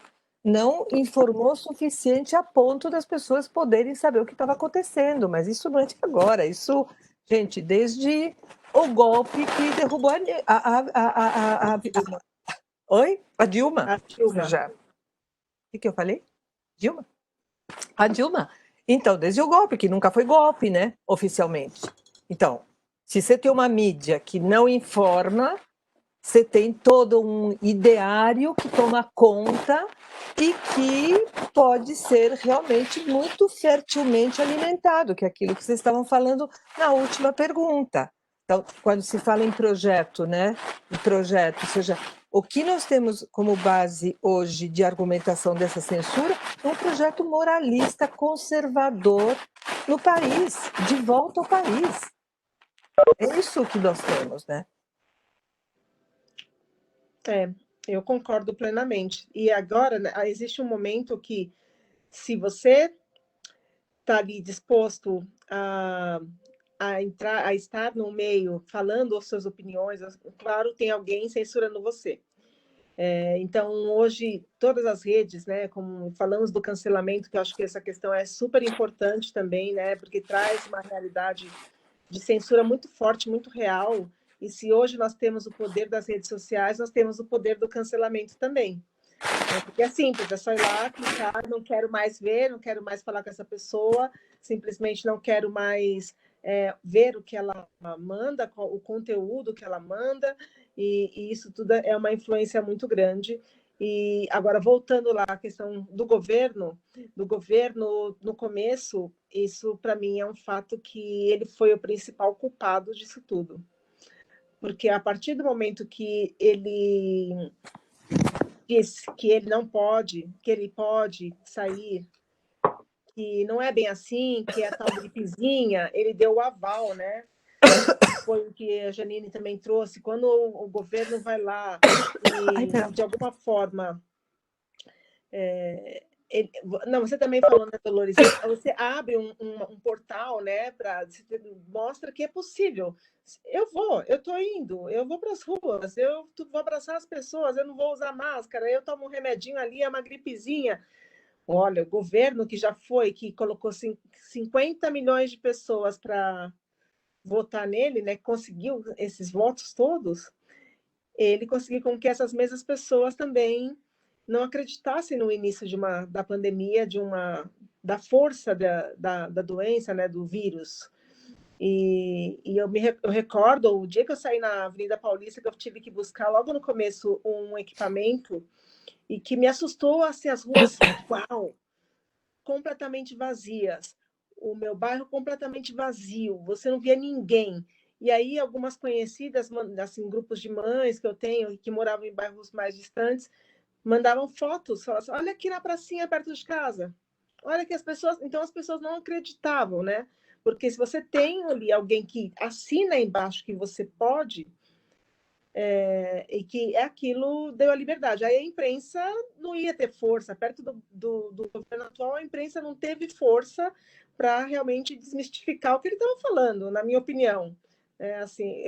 informou o suficiente a ponto das pessoas poderem saber o que estava acontecendo. Mas isso não é de agora, isso, gente, desde o golpe que derrubou a Dilma. Oi? A Dilma. A Dilma. Já. O que eu falei? Dilma? A Dilma. Então, desde o golpe, que nunca foi golpe, né? Oficialmente. Então, se você tem uma mídia que não informa, você tem todo um ideário que toma conta e que pode ser realmente muito fertilmente alimentado, que é aquilo que vocês estavam falando na última pergunta. Então, quando se fala em projeto, né? Em projeto, ou seja, o que nós temos como base hoje de argumentação dessa censura é um projeto moralista, conservador no país, de volta ao país. É isso que nós temos, né? Eu concordo plenamente. E agora, né, existe um momento que, se você está ali disposto a estar no meio, falando as suas opiniões, claro, tem alguém censurando você. Então, hoje, todas as redes, né, como falamos do cancelamento, que eu acho que essa questão é super importante também, né, porque traz uma realidade de censura muito forte, muito real. E se hoje nós temos o poder das redes sociais, nós temos o poder do cancelamento também. Porque é simples, é só ir lá, clicar, não quero mais ver, não quero mais falar com essa pessoa, simplesmente não quero mais ver o que ela manda, o conteúdo que ela manda, e isso tudo é uma influência muito grande. E agora, voltando lá à questão do governo no começo, isso para mim é um fato que ele foi o principal culpado disso tudo. Porque a partir do momento que ele diz que ele não pode, que ele pode sair, que não é bem assim, que é a tal gripezinha, ele deu o aval, né? Foi o que a Janine também trouxe. Quando o governo vai lá e, de alguma forma... Não, você também falou, né, Dolores? Você abre um portal, né, mostra que é possível. Eu estou indo, eu vou para as ruas, eu vou abraçar as pessoas, eu não vou usar máscara, eu tomo um remedinho ali, é uma gripezinha. Olha, o governo que colocou 50 milhões de pessoas para votar nele, né, conseguiu esses votos todos, ele conseguiu com que essas mesmas pessoas também não acreditassem no início da pandemia, da força da doença, né, do vírus. E eu recordo o dia que eu saí na Avenida Paulista, que eu tive que buscar logo no começo um equipamento e que me assustou, assim, as ruas, uau, completamente vazias. O meu bairro completamente vazio, você não via ninguém. E aí algumas conhecidas, assim, grupos de mães que eu tenho, que moravam em bairros mais distantes, mandavam fotos, falavam assim, olha aqui na pracinha perto de casa. Olha que as pessoas não acreditavam, né? Porque se você tem ali alguém que assina embaixo que você pode, e que aquilo deu a liberdade. Aí a imprensa não ia ter força. Perto do governo atual, a imprensa não teve força para realmente desmistificar o que ele estava falando, na minha opinião. Assim,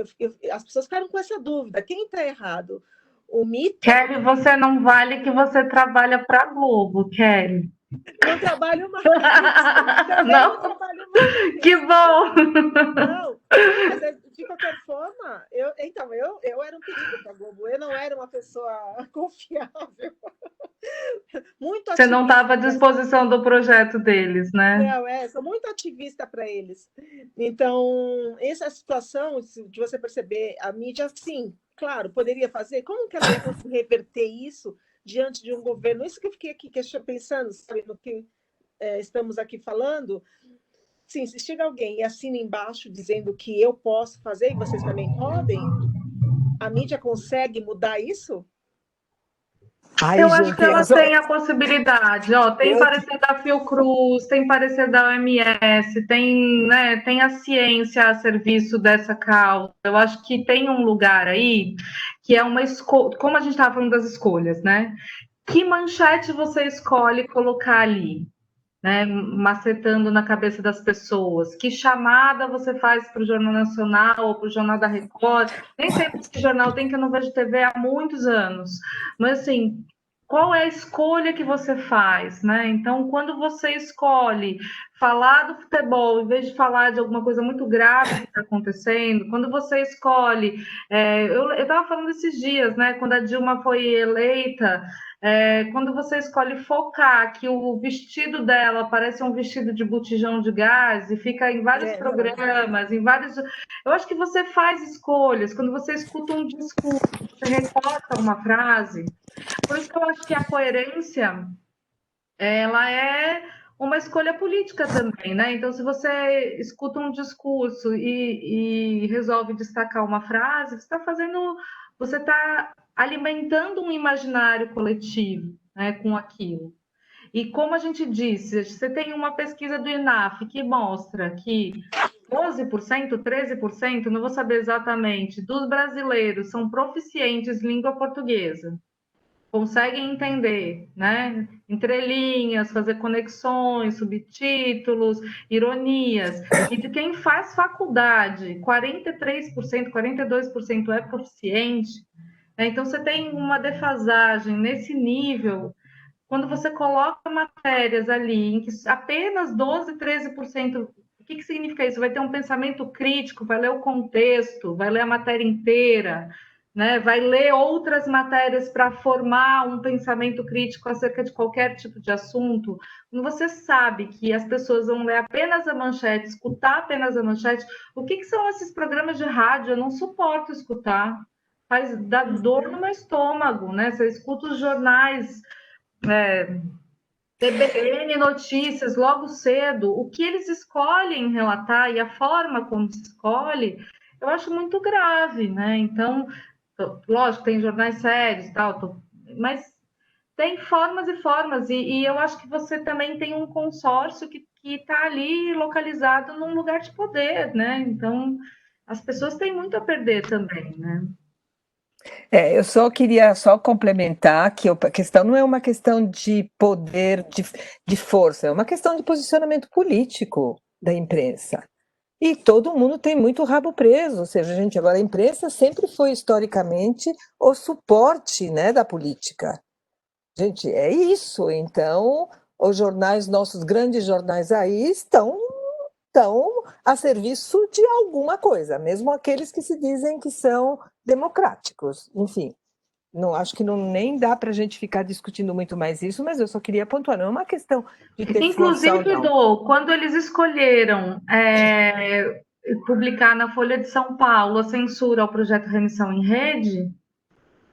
as pessoas ficaram com essa dúvida. Quem está errado? O mito... Kelly, você não vale que você trabalha para a Globo, Kelly. Não trabalho mais. Não? Não trabalho mais. Que bom! Não, mas de qualquer forma, eu era um perigo para a Globo. Eu não era uma pessoa confiável. Muito Você não estava à ativista. disposição do projeto deles, né? Não, sou muito ativista para eles. Então, essa situação, de você perceber, a mídia, sim, claro, poderia fazer. Como que ela fosse reverter isso diante de um governo? Isso que eu fiquei aqui pensando, sabe, no que estamos aqui falando. Sim, se chega alguém e assina embaixo dizendo que eu posso fazer e vocês também podem, a mídia consegue mudar isso? Ai, Eu acho gente, que ela tem a possibilidade. Ó, tem parecer da Fiocruz, tem parecer da OMS, tem, né, tem a ciência a serviço dessa causa. Eu acho que tem um lugar aí que é uma escolha, como a gente estava falando das escolhas, né? Que manchete você escolhe colocar ali? Né, macetando na cabeça das pessoas. Que chamada você faz para o Jornal Nacional ou para o Jornal da Record? Nem sei que jornal tem, que eu não vejo TV há muitos anos. Mas, assim, qual é a escolha que você faz? Né? Então, quando você escolhe falar do futebol, em vez de falar de alguma coisa muito grave que está acontecendo, quando você escolhe... eu estava falando esses dias, né, quando a Dilma foi eleita, quando você escolhe focar que o vestido dela parece um vestido de botijão de gás e fica em vários programas, em vários... Eu acho que você faz escolhas. Quando você escuta um discurso, você recorta uma frase. Por isso que eu acho que a coerência, ela é uma escolha política também, né? Então, se você escuta um discurso e resolve destacar uma frase, você está alimentando um imaginário coletivo, né, com aquilo. E como a gente disse, você tem uma pesquisa do INAF que mostra que 12%, 13%, não vou saber exatamente, dos brasileiros são proficientes em língua portuguesa. Conseguem entender, né? Entrelinhas, fazer conexões, subtítulos, ironias. E de quem faz faculdade, 43%, 42% é proficiente. Então, você tem uma defasagem nesse nível. Quando você coloca matérias ali em que apenas 12, 13%, o que significa isso? Vai ter um pensamento crítico, vai ler o contexto, vai ler a matéria inteira, né? Vai ler outras matérias para formar um pensamento crítico acerca de qualquer tipo de assunto. Quando você sabe que as pessoas vão ler apenas a manchete, escutar apenas a manchete, o que são esses programas de rádio? Eu não suporto escutar. Dá dor no meu estômago, né? Você escuta os jornais, TBN Notícias, logo cedo, o que eles escolhem relatar e a forma como se escolhe, eu acho muito grave, né? Então, lógico, tem jornais sérios e tal, mas tem formas e formas, e eu acho que você também tem um consórcio que está ali localizado num lugar de poder, né? Então, as pessoas têm muito a perder também, né? Eu só queria complementar que a questão não é uma questão de poder, de força, é uma questão de posicionamento político da imprensa. E todo mundo tem muito rabo preso, ou seja, gente, agora a imprensa sempre foi historicamente o suporte, né, da política. Gente, é isso. Então, os jornais, nossos grandes jornais aí estão a serviço de alguma coisa, mesmo aqueles que se dizem que são democráticos. Enfim, não acho que nem dá para a gente ficar discutindo muito mais isso, mas eu só queria pontuar, não é uma questão de ter força ou não. Inclusive, quando eles escolheram publicar na Folha de São Paulo a censura ao projeto Remissão em Rede,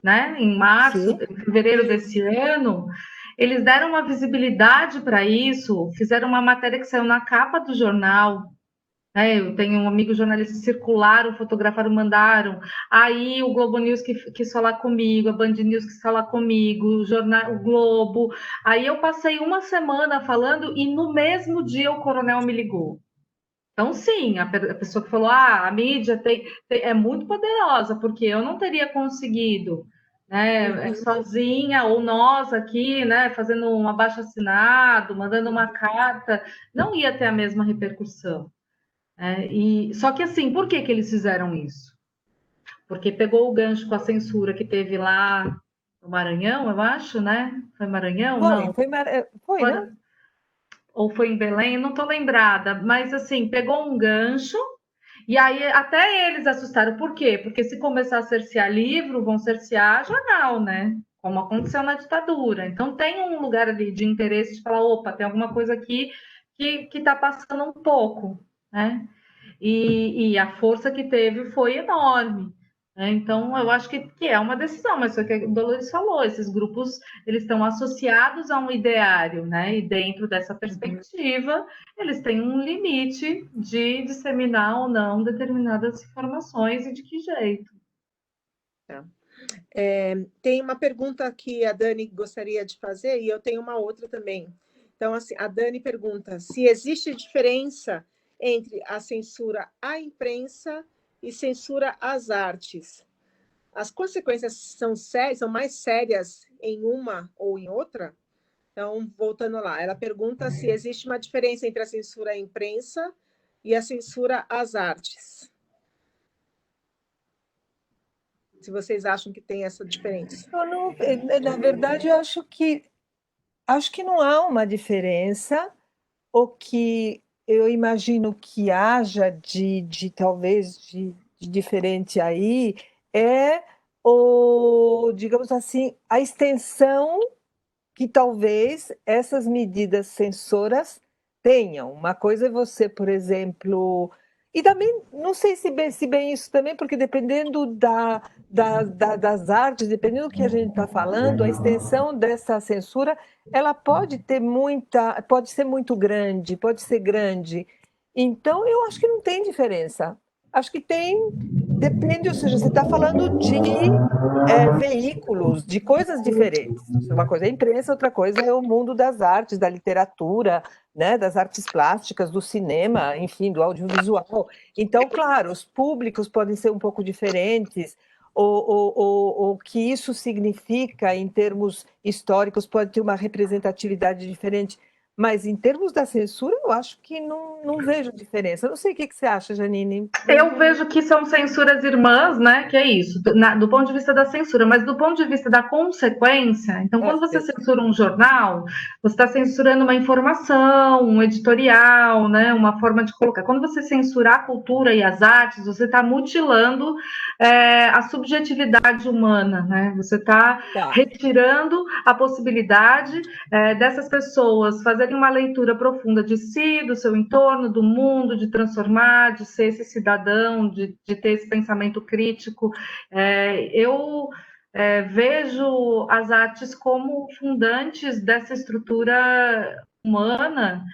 né, em fevereiro desse ano, eles deram uma visibilidade para isso, fizeram uma matéria que saiu na capa do jornal. Eu tenho um amigo jornalista, circularam, fotografaram, mandaram. Aí o Globo News quis falar comigo, a Band News quis falar comigo, o Globo. Aí eu passei uma semana falando e no mesmo dia o coronel me ligou. Então, sim, a pessoa que falou, a mídia é muito poderosa, porque eu não teria conseguido, né, sozinha, ou nós aqui, né, fazendo um abaixo-assinado, mandando uma carta, não ia ter a mesma repercussão. Só que assim, por que eles fizeram isso? Porque pegou o gancho com a censura que teve lá no Maranhão, eu acho, né? Foi Maranhão? Foi, não? Foi, né? ou foi em Belém, não estou lembrada, mas assim, pegou um gancho, e aí até eles assustaram. Por quê? Porque se começar a cercear livro, vão cercear jornal, né? Como aconteceu na ditadura. Então tem um lugar ali de interesse de falar, opa, tem alguma coisa aqui que está passando um pouco, né? E a força que teve foi enorme. Né? Então, eu acho que é uma decisão, mas foi o que o Dolores falou, esses grupos eles estão associados a um ideário, né? E dentro dessa perspectiva, eles têm um limite de disseminar ou não determinadas informações e de que jeito. Tá. Tem uma pergunta que a Dani gostaria de fazer e eu tenho uma outra também. Então, assim, a Dani pergunta se existe diferença entre a censura à imprensa e censura às artes. As consequências são mais sérias em uma ou em outra? Então, voltando lá, ela pergunta se existe uma diferença entre a censura à imprensa e a censura às artes. Se vocês acham que tem essa diferença. Na verdade, eu acho que não há uma diferença. O que eu imagino que haja talvez de diferente aí é digamos assim, a extensão que talvez essas medidas censoras tenham. Uma coisa é você, por exemplo, e também não sei se bem isso também, porque dependendo das artes, dependendo do que a gente está falando, a extensão dessa censura ela pode ser muito grande, pode ser grande. Então, eu acho que não tem diferença. Acho que depende, ou seja, você está falando de veículos, de coisas diferentes. Uma coisa é a imprensa, outra coisa é o mundo das artes, da literatura, né, das artes plásticas, do cinema, enfim, do audiovisual. Então, claro, os públicos podem ser um pouco diferentes, o que isso significa em termos históricos pode ter uma representatividade diferente, mas em termos da censura, eu acho que não vejo diferença. Eu não sei o que você acha, Janine. Eu vejo que são censuras irmãs, né? Que é isso, do ponto de vista da censura, mas do ponto de vista da consequência. Então, quando você censura um jornal, você está censurando uma informação, um editorial, né? Uma forma de colocar. Quando você censura a cultura e as artes, você está mutilando a subjetividade humana, né? Você está retirando a possibilidade dessas pessoas fazerem uma leitura profunda de si, do seu entorno, do mundo, de transformar, de ser esse cidadão, de ter esse pensamento crítico. Eu vejo as artes como fundantes dessa estrutura humana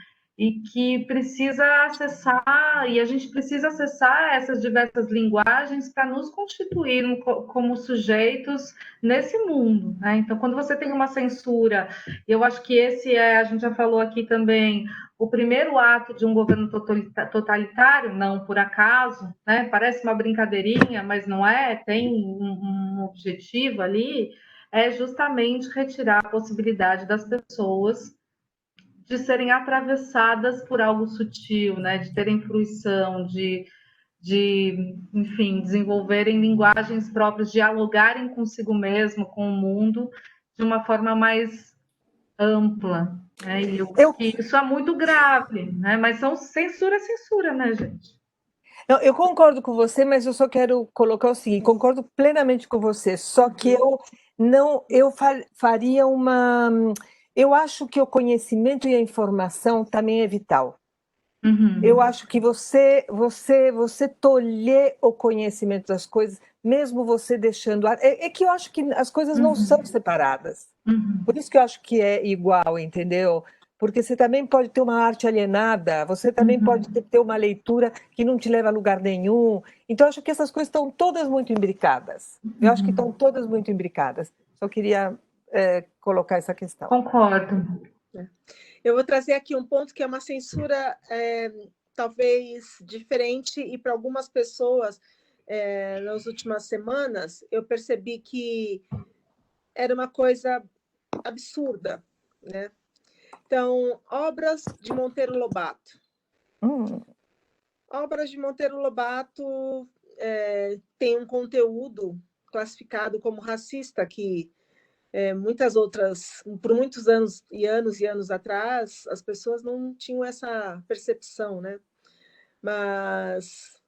e que precisa acessar, e a gente precisa acessar essas diversas linguagens para nos constituir como sujeitos nesse mundo, né? Então, quando você tem uma censura, eu acho que a gente já falou aqui também, o primeiro ato de um governo totalitário, não por acaso, né? Parece uma brincadeirinha, mas não é, tem um objetivo ali, é justamente retirar a possibilidade das pessoas de serem atravessadas por algo sutil, né? De terem fruição, de enfim, desenvolverem linguagens próprias, dialogarem consigo mesmo, com o mundo, de uma forma mais ampla. Né? E isso é muito grave, né? Mas censura é censura, né, gente? Eu concordo com você, mas eu só quero colocar o seguinte: concordo plenamente com você, só que eu faria uma. Eu acho que o conhecimento e a informação também é vital. Uhum. Eu acho que você tolher o conhecimento das coisas, mesmo você deixando. É que eu acho que as coisas não são separadas. Por isso que eu acho que é igual, entendeu? Porque você também pode ter uma arte alienada, você também pode ter uma leitura que não te leva a lugar nenhum. Então, eu acho que essas coisas estão todas muito imbricadas. Eu acho que estão todas muito imbricadas. Só queria colocar essa questão. Concordo. Eu vou trazer aqui um ponto que é uma censura talvez diferente, e para algumas pessoas, nas últimas semanas, eu percebi que era uma coisa absurda, né? Então, obras de Monteiro Lobato. Obras de Monteiro Lobato têm um conteúdo classificado como racista, que muitas outras, por muitos anos e anos atrás, as pessoas não tinham essa percepção, né? Mas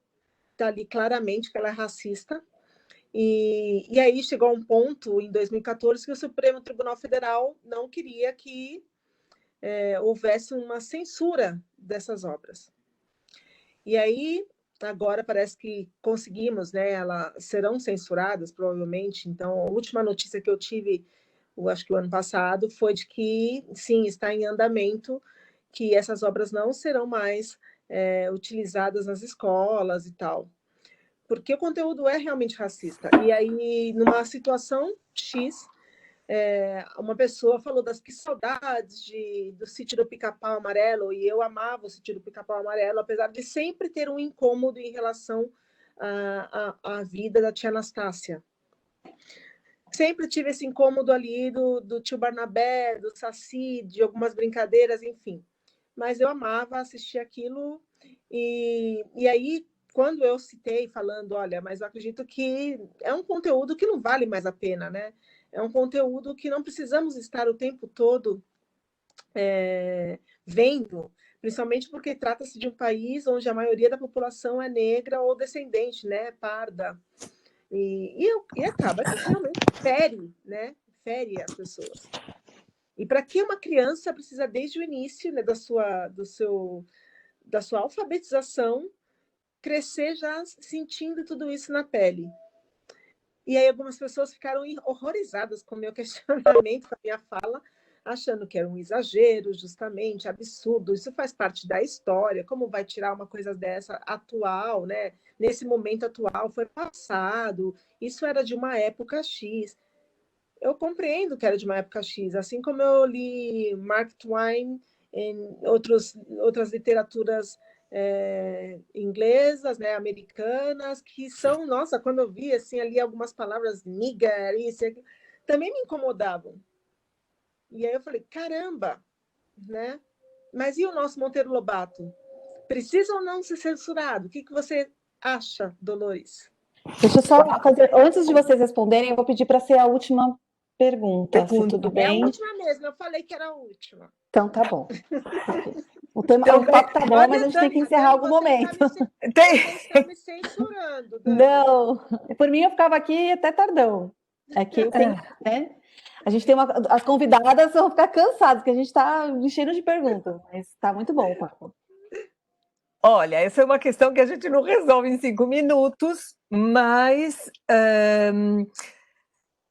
está ali claramente que ela é racista. E aí chegou a um ponto, em 2014, que o Supremo Tribunal Federal não queria que houvesse uma censura dessas obras. E aí, agora parece que conseguimos, né? Elas serão censuradas, provavelmente. Então, a última notícia que eu tive, eu acho que o ano passado, foi de que, sim, está em andamento, que essas obras não serão mais utilizadas nas escolas e tal. Porque o conteúdo é realmente racista. E aí, numa situação X, uma pessoa falou que saudades do Sítio do Pica-Pau Amarelo, e eu amava o Sítio do Pica-Pau Amarelo, apesar de sempre ter um incômodo em relação à vida da tia Anastácia. Sempre tive esse incômodo ali do tio Barnabé, do Saci, de algumas brincadeiras, enfim. Mas eu amava assistir aquilo, e aí, quando eu citei falando, olha, mas eu acredito que é um conteúdo que não vale mais a pena, né? É um conteúdo que não precisamos estar o tempo todo vendo, principalmente porque trata-se de um país onde a maioria da população é negra ou descendente, né? Parda. E acaba que realmente fere, né? Fere as pessoas. E para que uma criança precisa, desde o início, né, da sua alfabetização, crescer já sentindo tudo isso na pele? E aí algumas pessoas ficaram horrorizadas com o meu questionamento, com a minha fala, achando que era um exagero, justamente, absurdo. Isso faz parte da história. Como vai tirar uma coisa dessa atual, né? Nesse momento atual, foi passado. Isso era de uma época X. Eu compreendo que era de uma época X, assim como eu li Mark Twain em outras literaturas inglesas, né, americanas, que são, nossa, quando eu vi assim, ali algumas palavras, nigger, isso, também me incomodavam. E aí eu falei, caramba, né? Mas e o nosso Monteiro Lobato? Precisa ou não ser censurado? O que você acha, Dolores? Deixa eu só fazer, antes de vocês responderem, eu vou pedir para ser a última pergunta, se tudo bem. É a última mesmo, eu falei que era a última. Então tá bom. O papo tá bom, mas a gente tem que encerrar algum momento. Você está me censurando, Dani. Não, por mim eu ficava aqui até tardão. É que né? A gente tem as convidadas vão ficar cansadas, porque a gente está enchendo de perguntas, mas está muito bom o papo. Olha, essa é uma questão que a gente não resolve em 5 minutos, mas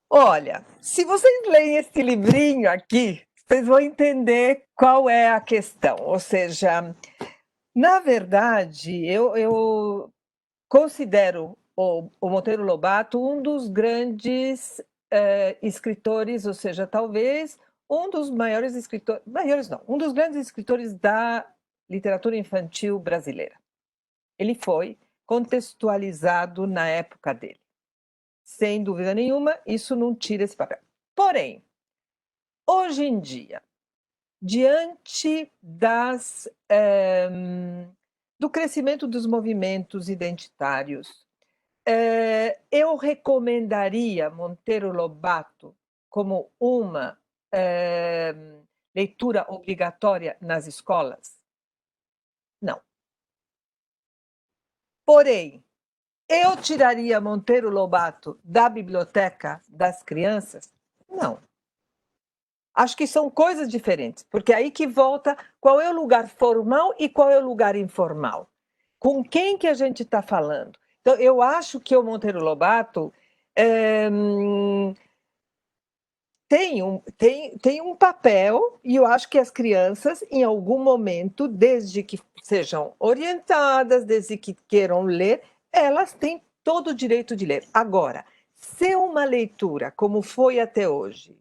olha, se vocês leem esse livrinho aqui, vocês vão entender qual é a questão. Ou seja, na verdade, eu considero o Monteiro Lobato um dos grandes escritores, ou seja, talvez um dos maiores escritores, maiores não, um dos grandes escritores da literatura infantil brasileira. Ele foi contextualizado na época dele. Sem dúvida nenhuma, isso não tira esse papel. Porém, hoje em dia, diante do crescimento dos movimentos identitários, eu recomendaria Monteiro Lobato como uma leitura obrigatória nas escolas? Não. Porém, eu tiraria Monteiro Lobato da biblioteca das crianças? Não. Acho que são coisas diferentes, porque aí que volta qual é o lugar formal e qual é o lugar informal. Com quem que a gente está falando? Então, eu acho que o Monteiro Lobato tem um papel, e eu acho que as crianças, em algum momento, desde que sejam orientadas, desde que queiram ler, elas têm todo o direito de ler. Agora, ser uma leitura, como foi até hoje,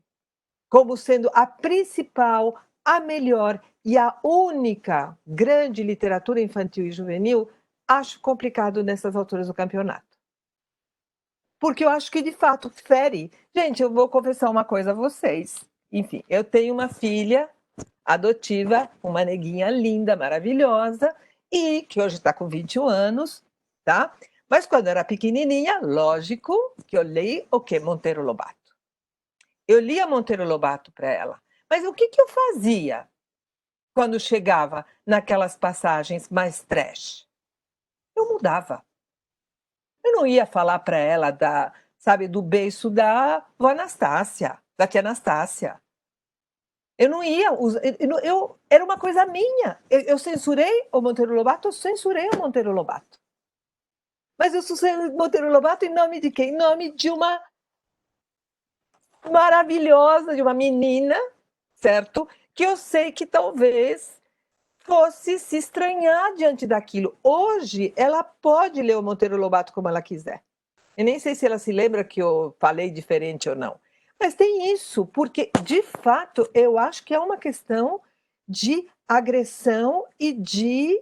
como sendo a principal, a melhor e a única grande literatura infantil e juvenil, acho complicado nessas alturas do campeonato. Porque eu acho que, de fato, fere. Gente, eu vou confessar uma coisa a vocês. Enfim, eu tenho uma filha adotiva, uma neguinha linda, maravilhosa, e que hoje está com 21 anos, tá? Mas quando eu era pequenininha, lógico que eu li o quê? Monteiro Lobato. Eu lia Monteiro Lobato para ela. Mas o que eu fazia quando chegava naquelas passagens mais trash? Eu mudava. Eu não ia falar para ela do beiço da vó Anastácia, da tia Anastácia. Eu não ia, era uma coisa minha. Eu censurei o Monteiro Lobato, eu censurei o Monteiro Lobato. Mas eu censurei o Monteiro Lobato em nome de quem? Em nome de uma maravilhosa, de uma menina, certo? Que eu sei que talvez fosse se estranhar diante daquilo. Hoje, ela pode ler o Monteiro Lobato como ela quiser. Eu nem sei se ela se lembra que eu falei diferente ou não. Mas tem isso, porque, de fato, eu acho que é uma questão de agressão e de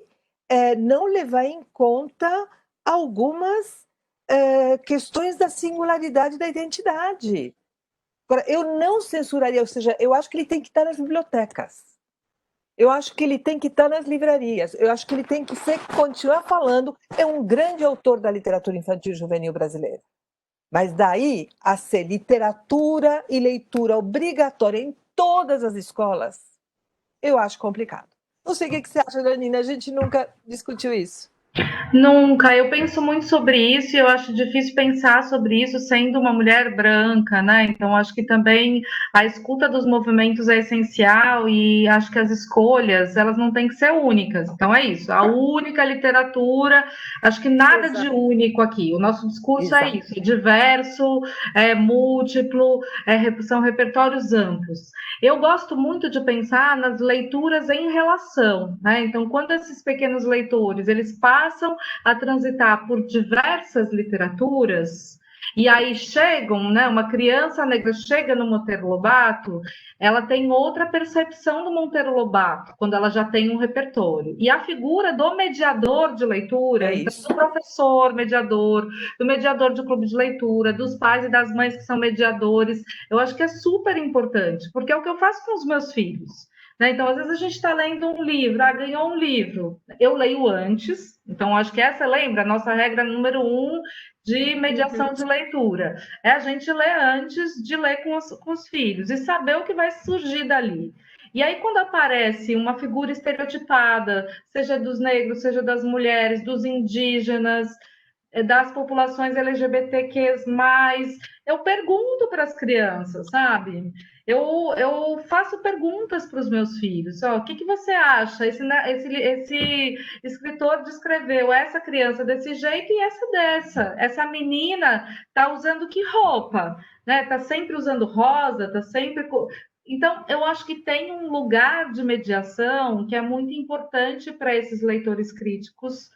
não levar em conta algumas questões da singularidade da identidade. Agora, eu não censuraria, ou seja, eu acho que ele tem que estar nas bibliotecas. Eu acho que ele tem que estar nas livrarias. Eu acho que ele tem que continuar falando. É um grande autor da literatura infantil e juvenil brasileira. Mas daí a ser literatura e leitura obrigatória em todas as escolas, eu acho complicado. Não sei o que você acha, Janina, a gente nunca discutiu isso. Nunca, eu penso muito sobre isso e eu acho difícil pensar sobre isso sendo uma mulher branca, né? Então, acho que também a escuta dos movimentos é essencial e acho que as escolhas, elas não têm que ser únicas. Então, é isso, a única literatura, acho que nada Exato. de único aqui. O nosso discurso Exato. é isso, é diverso, é múltiplo, são repertórios amplos. Eu gosto muito de pensar nas leituras em relação, né? Então, quando esses pequenos leitores, eles passam a transitar por diversas literaturas, e aí chegam, né, uma criança negra chega no Monteiro Lobato, ela tem outra percepção do Monteiro Lobato, quando ela já tem um repertório. E a figura do mediador de leitura, então, do professor mediador, do mediador de clube de leitura, dos pais e das mães que são mediadores, eu acho que é super importante, porque é o que eu faço com os meus filhos. Então, às vezes a gente está lendo um livro, ganhou um livro, eu leio antes, então acho que essa, lembra, a nossa regra número 1 de mediação de leitura, é a gente ler antes de ler com os filhos e saber o que vai surgir dali. E aí, quando aparece uma figura estereotipada, seja dos negros, seja das mulheres, dos indígenas, das populações LGBTQs+, eu pergunto para as crianças, sabe? Eu faço perguntas para os meus filhos. O que você acha? Esse escritor descreveu essa criança desse jeito e essa dessa. Essa menina está usando que roupa? Está sempre usando rosa, está sempre... Então, eu acho que tem um lugar de mediação que é muito importante para esses leitores críticos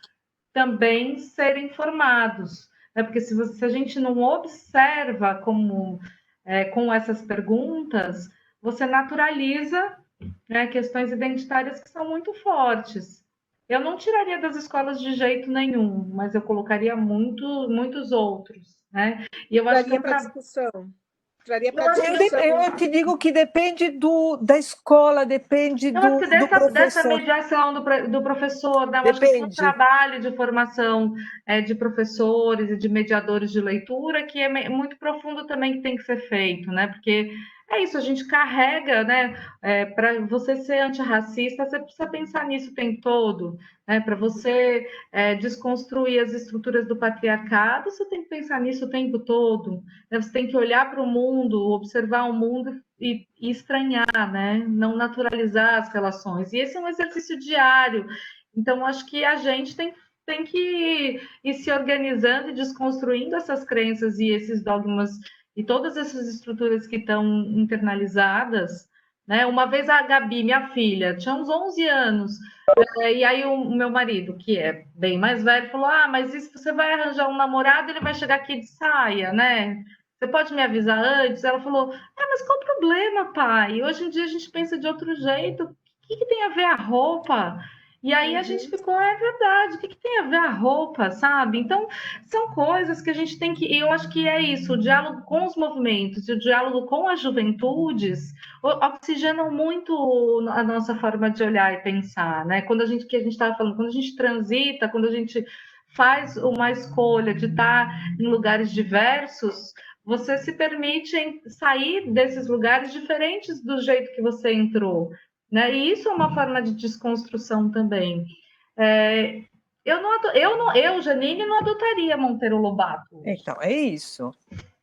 também serem formados, né? Porque se a gente não observa com essas perguntas, você naturaliza, né, questões identitárias que são muito fortes. Eu não tiraria das escolas de jeito nenhum, mas eu colocaria muitos outros, né? E eu acho que para discussão. Eu te digo que depende da escola, depende do professor. Dessa mediação do professor, né? Eu acho que tem um trabalho de formação de professores e de mediadores de leitura que é muito profundo também, que tem que ser feito, né? Porque é isso, a gente carrega, né? Para você ser antirracista, você precisa pensar nisso o tempo todo, né? Para você desconstruir as estruturas do patriarcado, você tem que pensar nisso o tempo todo, né? Você tem que olhar para o mundo, observar o mundo e estranhar, né? Não naturalizar as relações. E esse é um exercício diário. Então, acho que a gente tem que ir se organizando e desconstruindo essas crenças e esses dogmas e todas essas estruturas que estão internalizadas, né? Uma vez a Gabi, minha filha, tinha uns 11 anos, e aí o meu marido, que é bem mais velho, falou: mas e se você vai arranjar um namorado, ele vai chegar aqui de saia, né? Você pode me avisar antes? Ela falou: mas qual o problema, pai? Hoje em dia a gente pensa de outro jeito. O que tem a ver a roupa? E aí a gente ficou, é verdade, o que tem a ver a roupa, sabe? Então, são coisas que a gente tem que... E eu acho que é isso, o diálogo com os movimentos e o diálogo com as juventudes oxigenam muito a nossa forma de olhar e pensar, né? Quando a gente estava falando, quando a gente transita, quando a gente faz uma escolha de estar em lugares diversos, você se permite sair desses lugares diferentes do jeito que você entrou, né? E isso é uma forma de desconstrução também. Eu, Janine, não adotaria Monteiro Lobato. Então, é isso.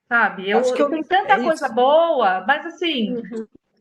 Sabe? Tem tanta coisa boa, mas assim,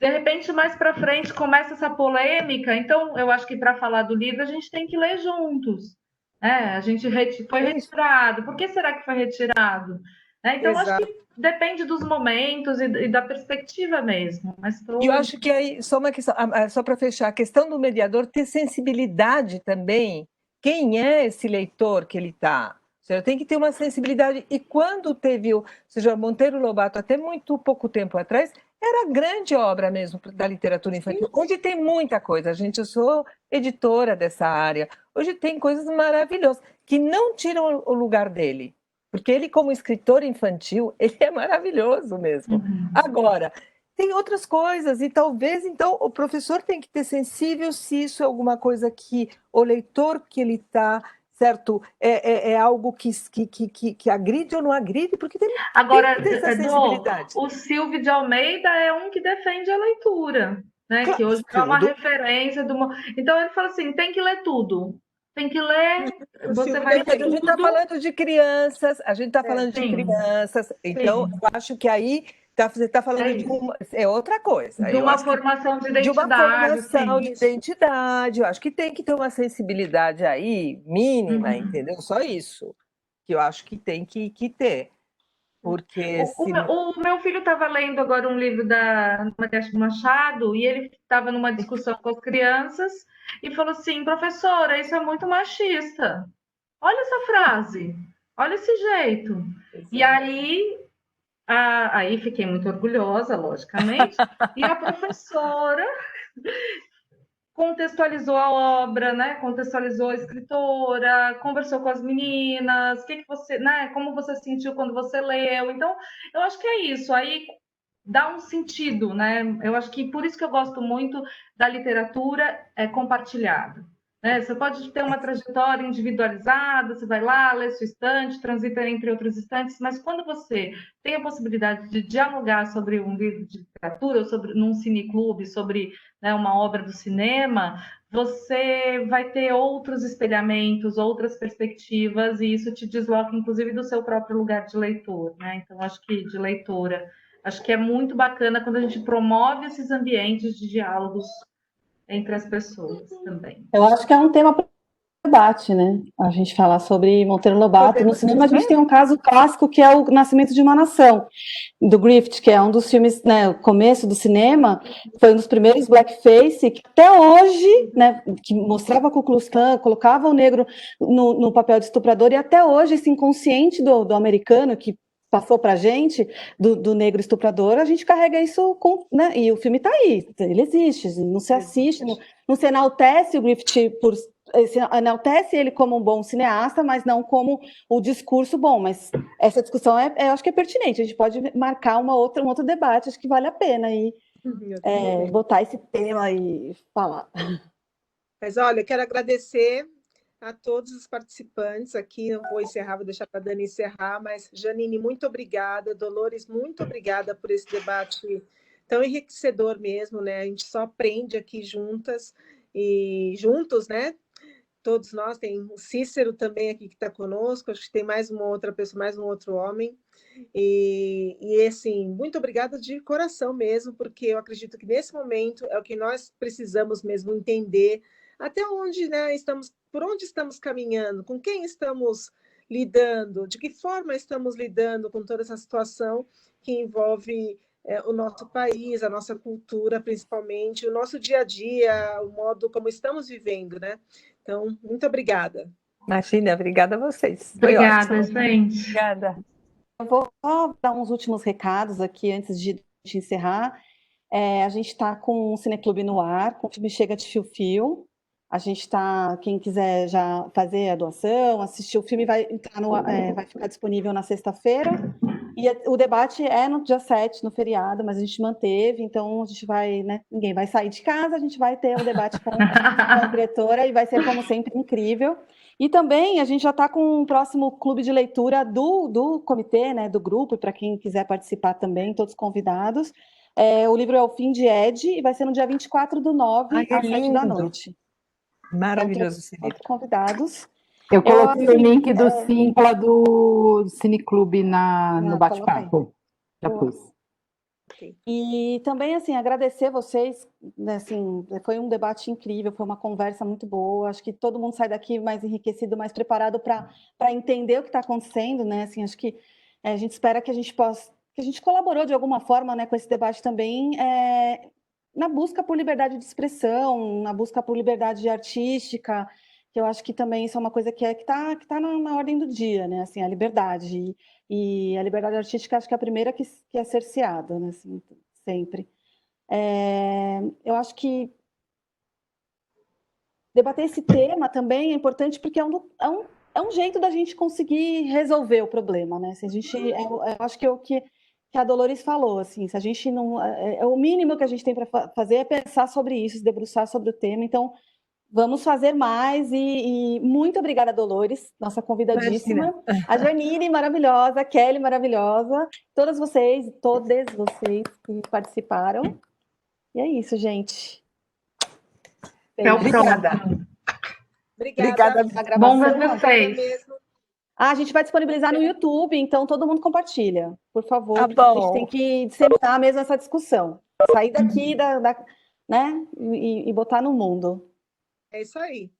de repente, mais para frente, começa essa polêmica. Então, eu acho que para falar do livro, a gente tem que ler juntos. A gente foi retirado. Por que será que foi retirado? Então, acho que depende dos momentos e da perspectiva mesmo. Mas eu acho que aí, só uma questão, só para fechar, a questão do mediador ter sensibilidade também. Quem é esse leitor que ele está? Ou seja, tem que ter uma sensibilidade. E quando teve, ou seja, Monteiro Lobato, até muito pouco tempo atrás, era grande obra mesmo da literatura infantil. Hoje tem muita coisa, gente. Eu sou editora dessa área. Hoje tem coisas maravilhosas que não tiram o lugar dele. Porque ele, como escritor infantil, ele é maravilhoso mesmo. Agora, tem outras coisas, e talvez, então, o professor tem que ter sensível se isso é alguma coisa que o leitor que ele está, certo, é algo que agride ou não agride, porque tem que ter essa sensibilidade. O Silvio de Almeida é um que defende a leitura, né? Claro, que hoje é uma referência. Então, ele fala assim, tem que ler tudo. Tem que ler, você vai ler. A gente está falando de crianças, então eu acho que aí você está falando de outra coisa. De uma formação de identidade. De uma formação de identidade, eu acho que tem que ter uma sensibilidade aí mínima, entendeu? Só isso que eu acho que tem que ter. Porque o meu filho estava lendo agora um livro da Margareth Machado e ele estava numa discussão com as crianças e falou assim, professora, isso é muito machista. Olha essa frase, olha esse jeito. E aí fiquei muito orgulhosa, logicamente, e a professora contextualizou a obra, né? Contextualizou a escritora, conversou com as meninas, como você sentiu quando você leu. Então, eu acho que é isso. Aí dá um sentido, né? Eu acho que por isso que eu gosto muito da literatura compartilhada. Né? Você pode ter uma trajetória individualizada, você vai lá, lê sua estante, transita entre outras estantes, mas quando você tem a possibilidade de dialogar sobre um livro de literatura, ou num cineclube, sobre uma obra do cinema, você vai ter outros espelhamentos, outras perspectivas, e isso te desloca, inclusive, do seu próprio lugar de leitor. Né? Então, acho que de leitora. Acho que é muito bacana quando a gente promove esses ambientes de diálogos entre as pessoas também. Eu acho que é um tema para debate, né? A gente falar sobre Monteiro Lobato. No cinema, a gente tem um caso clássico que é o Nascimento de uma Nação, do Griffith, que é um dos filmes, né? O começo do cinema, foi um dos primeiros blackface, que até hoje, né? Que mostrava a Ku Klux Klan, colocava o negro no papel de estuprador, e até hoje esse inconsciente do americano que passou para a gente, do negro estuprador, a gente carrega isso, né? E o filme está aí, ele existe, não se assiste, não se enaltece o Griffith enaltece ele como um bom cineasta, mas não como o discurso bom. Mas essa discussão eu acho que é pertinente, a gente pode marcar um outro debate, acho que vale a pena aí, botar esse tema e falar. Mas olha, eu quero agradecer a todos os participantes aqui, não vou encerrar, vou deixar para a Dani encerrar, mas Janine, muito obrigada, Dolores, muito obrigada por esse debate tão enriquecedor mesmo, né? A gente só aprende aqui juntas e juntos, né? Todos nós, tem o Cícero também aqui que está conosco, acho que tem mais uma outra pessoa, mais um outro homem, e assim, muito obrigada de coração mesmo, porque eu acredito que nesse momento é o que nós precisamos mesmo entender, até onde, né, por onde estamos caminhando, com quem estamos lidando, de que forma estamos lidando com toda essa situação que envolve o nosso país, a nossa cultura, principalmente, o nosso dia a dia, o modo como estamos vivendo, né? Então, muito obrigada. Imagina, obrigada a vocês. Obrigada, gente. Obrigada. Eu vou só dar uns últimos recados aqui antes de encerrar. A gente está com o Cineclube no ar, com o filme Chega de Fio-Fio. A gente está, quem quiser já fazer a doação, assistir o filme, vai ficar disponível na sexta-feira. E o debate é no dia 7, no feriado, mas a gente manteve, então a gente vai, né? Ninguém vai sair de casa, a gente vai ter o debate com a diretora e vai ser, como sempre, incrível. E também a gente já está com o próximo clube de leitura do comitê, né, do grupo, e para quem quiser participar também, todos convidados. O livro é O Fim de Ed, e vai ser no dia 24/9, Ai, que às 7 da lindo. noite. Maravilhoso esse livro. Todos convidados. Eu coloquei o assim, link do Simpla do Cineclube no bate-papo. Já Boa. pus. E também, assim, agradecer vocês, né, assim, foi um debate incrível, foi uma conversa muito boa, acho que todo mundo sai daqui mais enriquecido, mais preparado para entender o que está acontecendo, né, assim, acho que a gente espera que a gente possa, que a gente colaborou de alguma forma, né, com esse debate também, na busca por liberdade de expressão, na busca por liberdade artística, que eu acho que também isso é uma coisa que tá na ordem do dia, né, assim, a liberdade. E a liberdade artística acho que é a primeira que é cerceada, né, assim, sempre. Eu acho que debater esse tema também é importante porque é um jeito da gente conseguir resolver o problema, né? Se a gente, eu acho que é o que a Dolores falou, assim, se a gente não, o mínimo que a gente tem para fazer é pensar sobre isso, se debruçar sobre o tema. Então, vamos fazer mais e muito obrigada, Dolores, nossa convidadíssima. Imagina. A Janine, maravilhosa, a Kelly, maravilhosa, todas vocês que participaram. E é isso, gente. Até o Obrigada. próximo. Obrigada. Obrigada. Bom ver Obrigada vocês. mesmo. A gente vai disponibilizar no YouTube, então todo mundo compartilha, por favor. Tá porque a gente bom. tem que disseminar mesmo essa discussão. Sair daqui, né, e botar no mundo. É isso aí.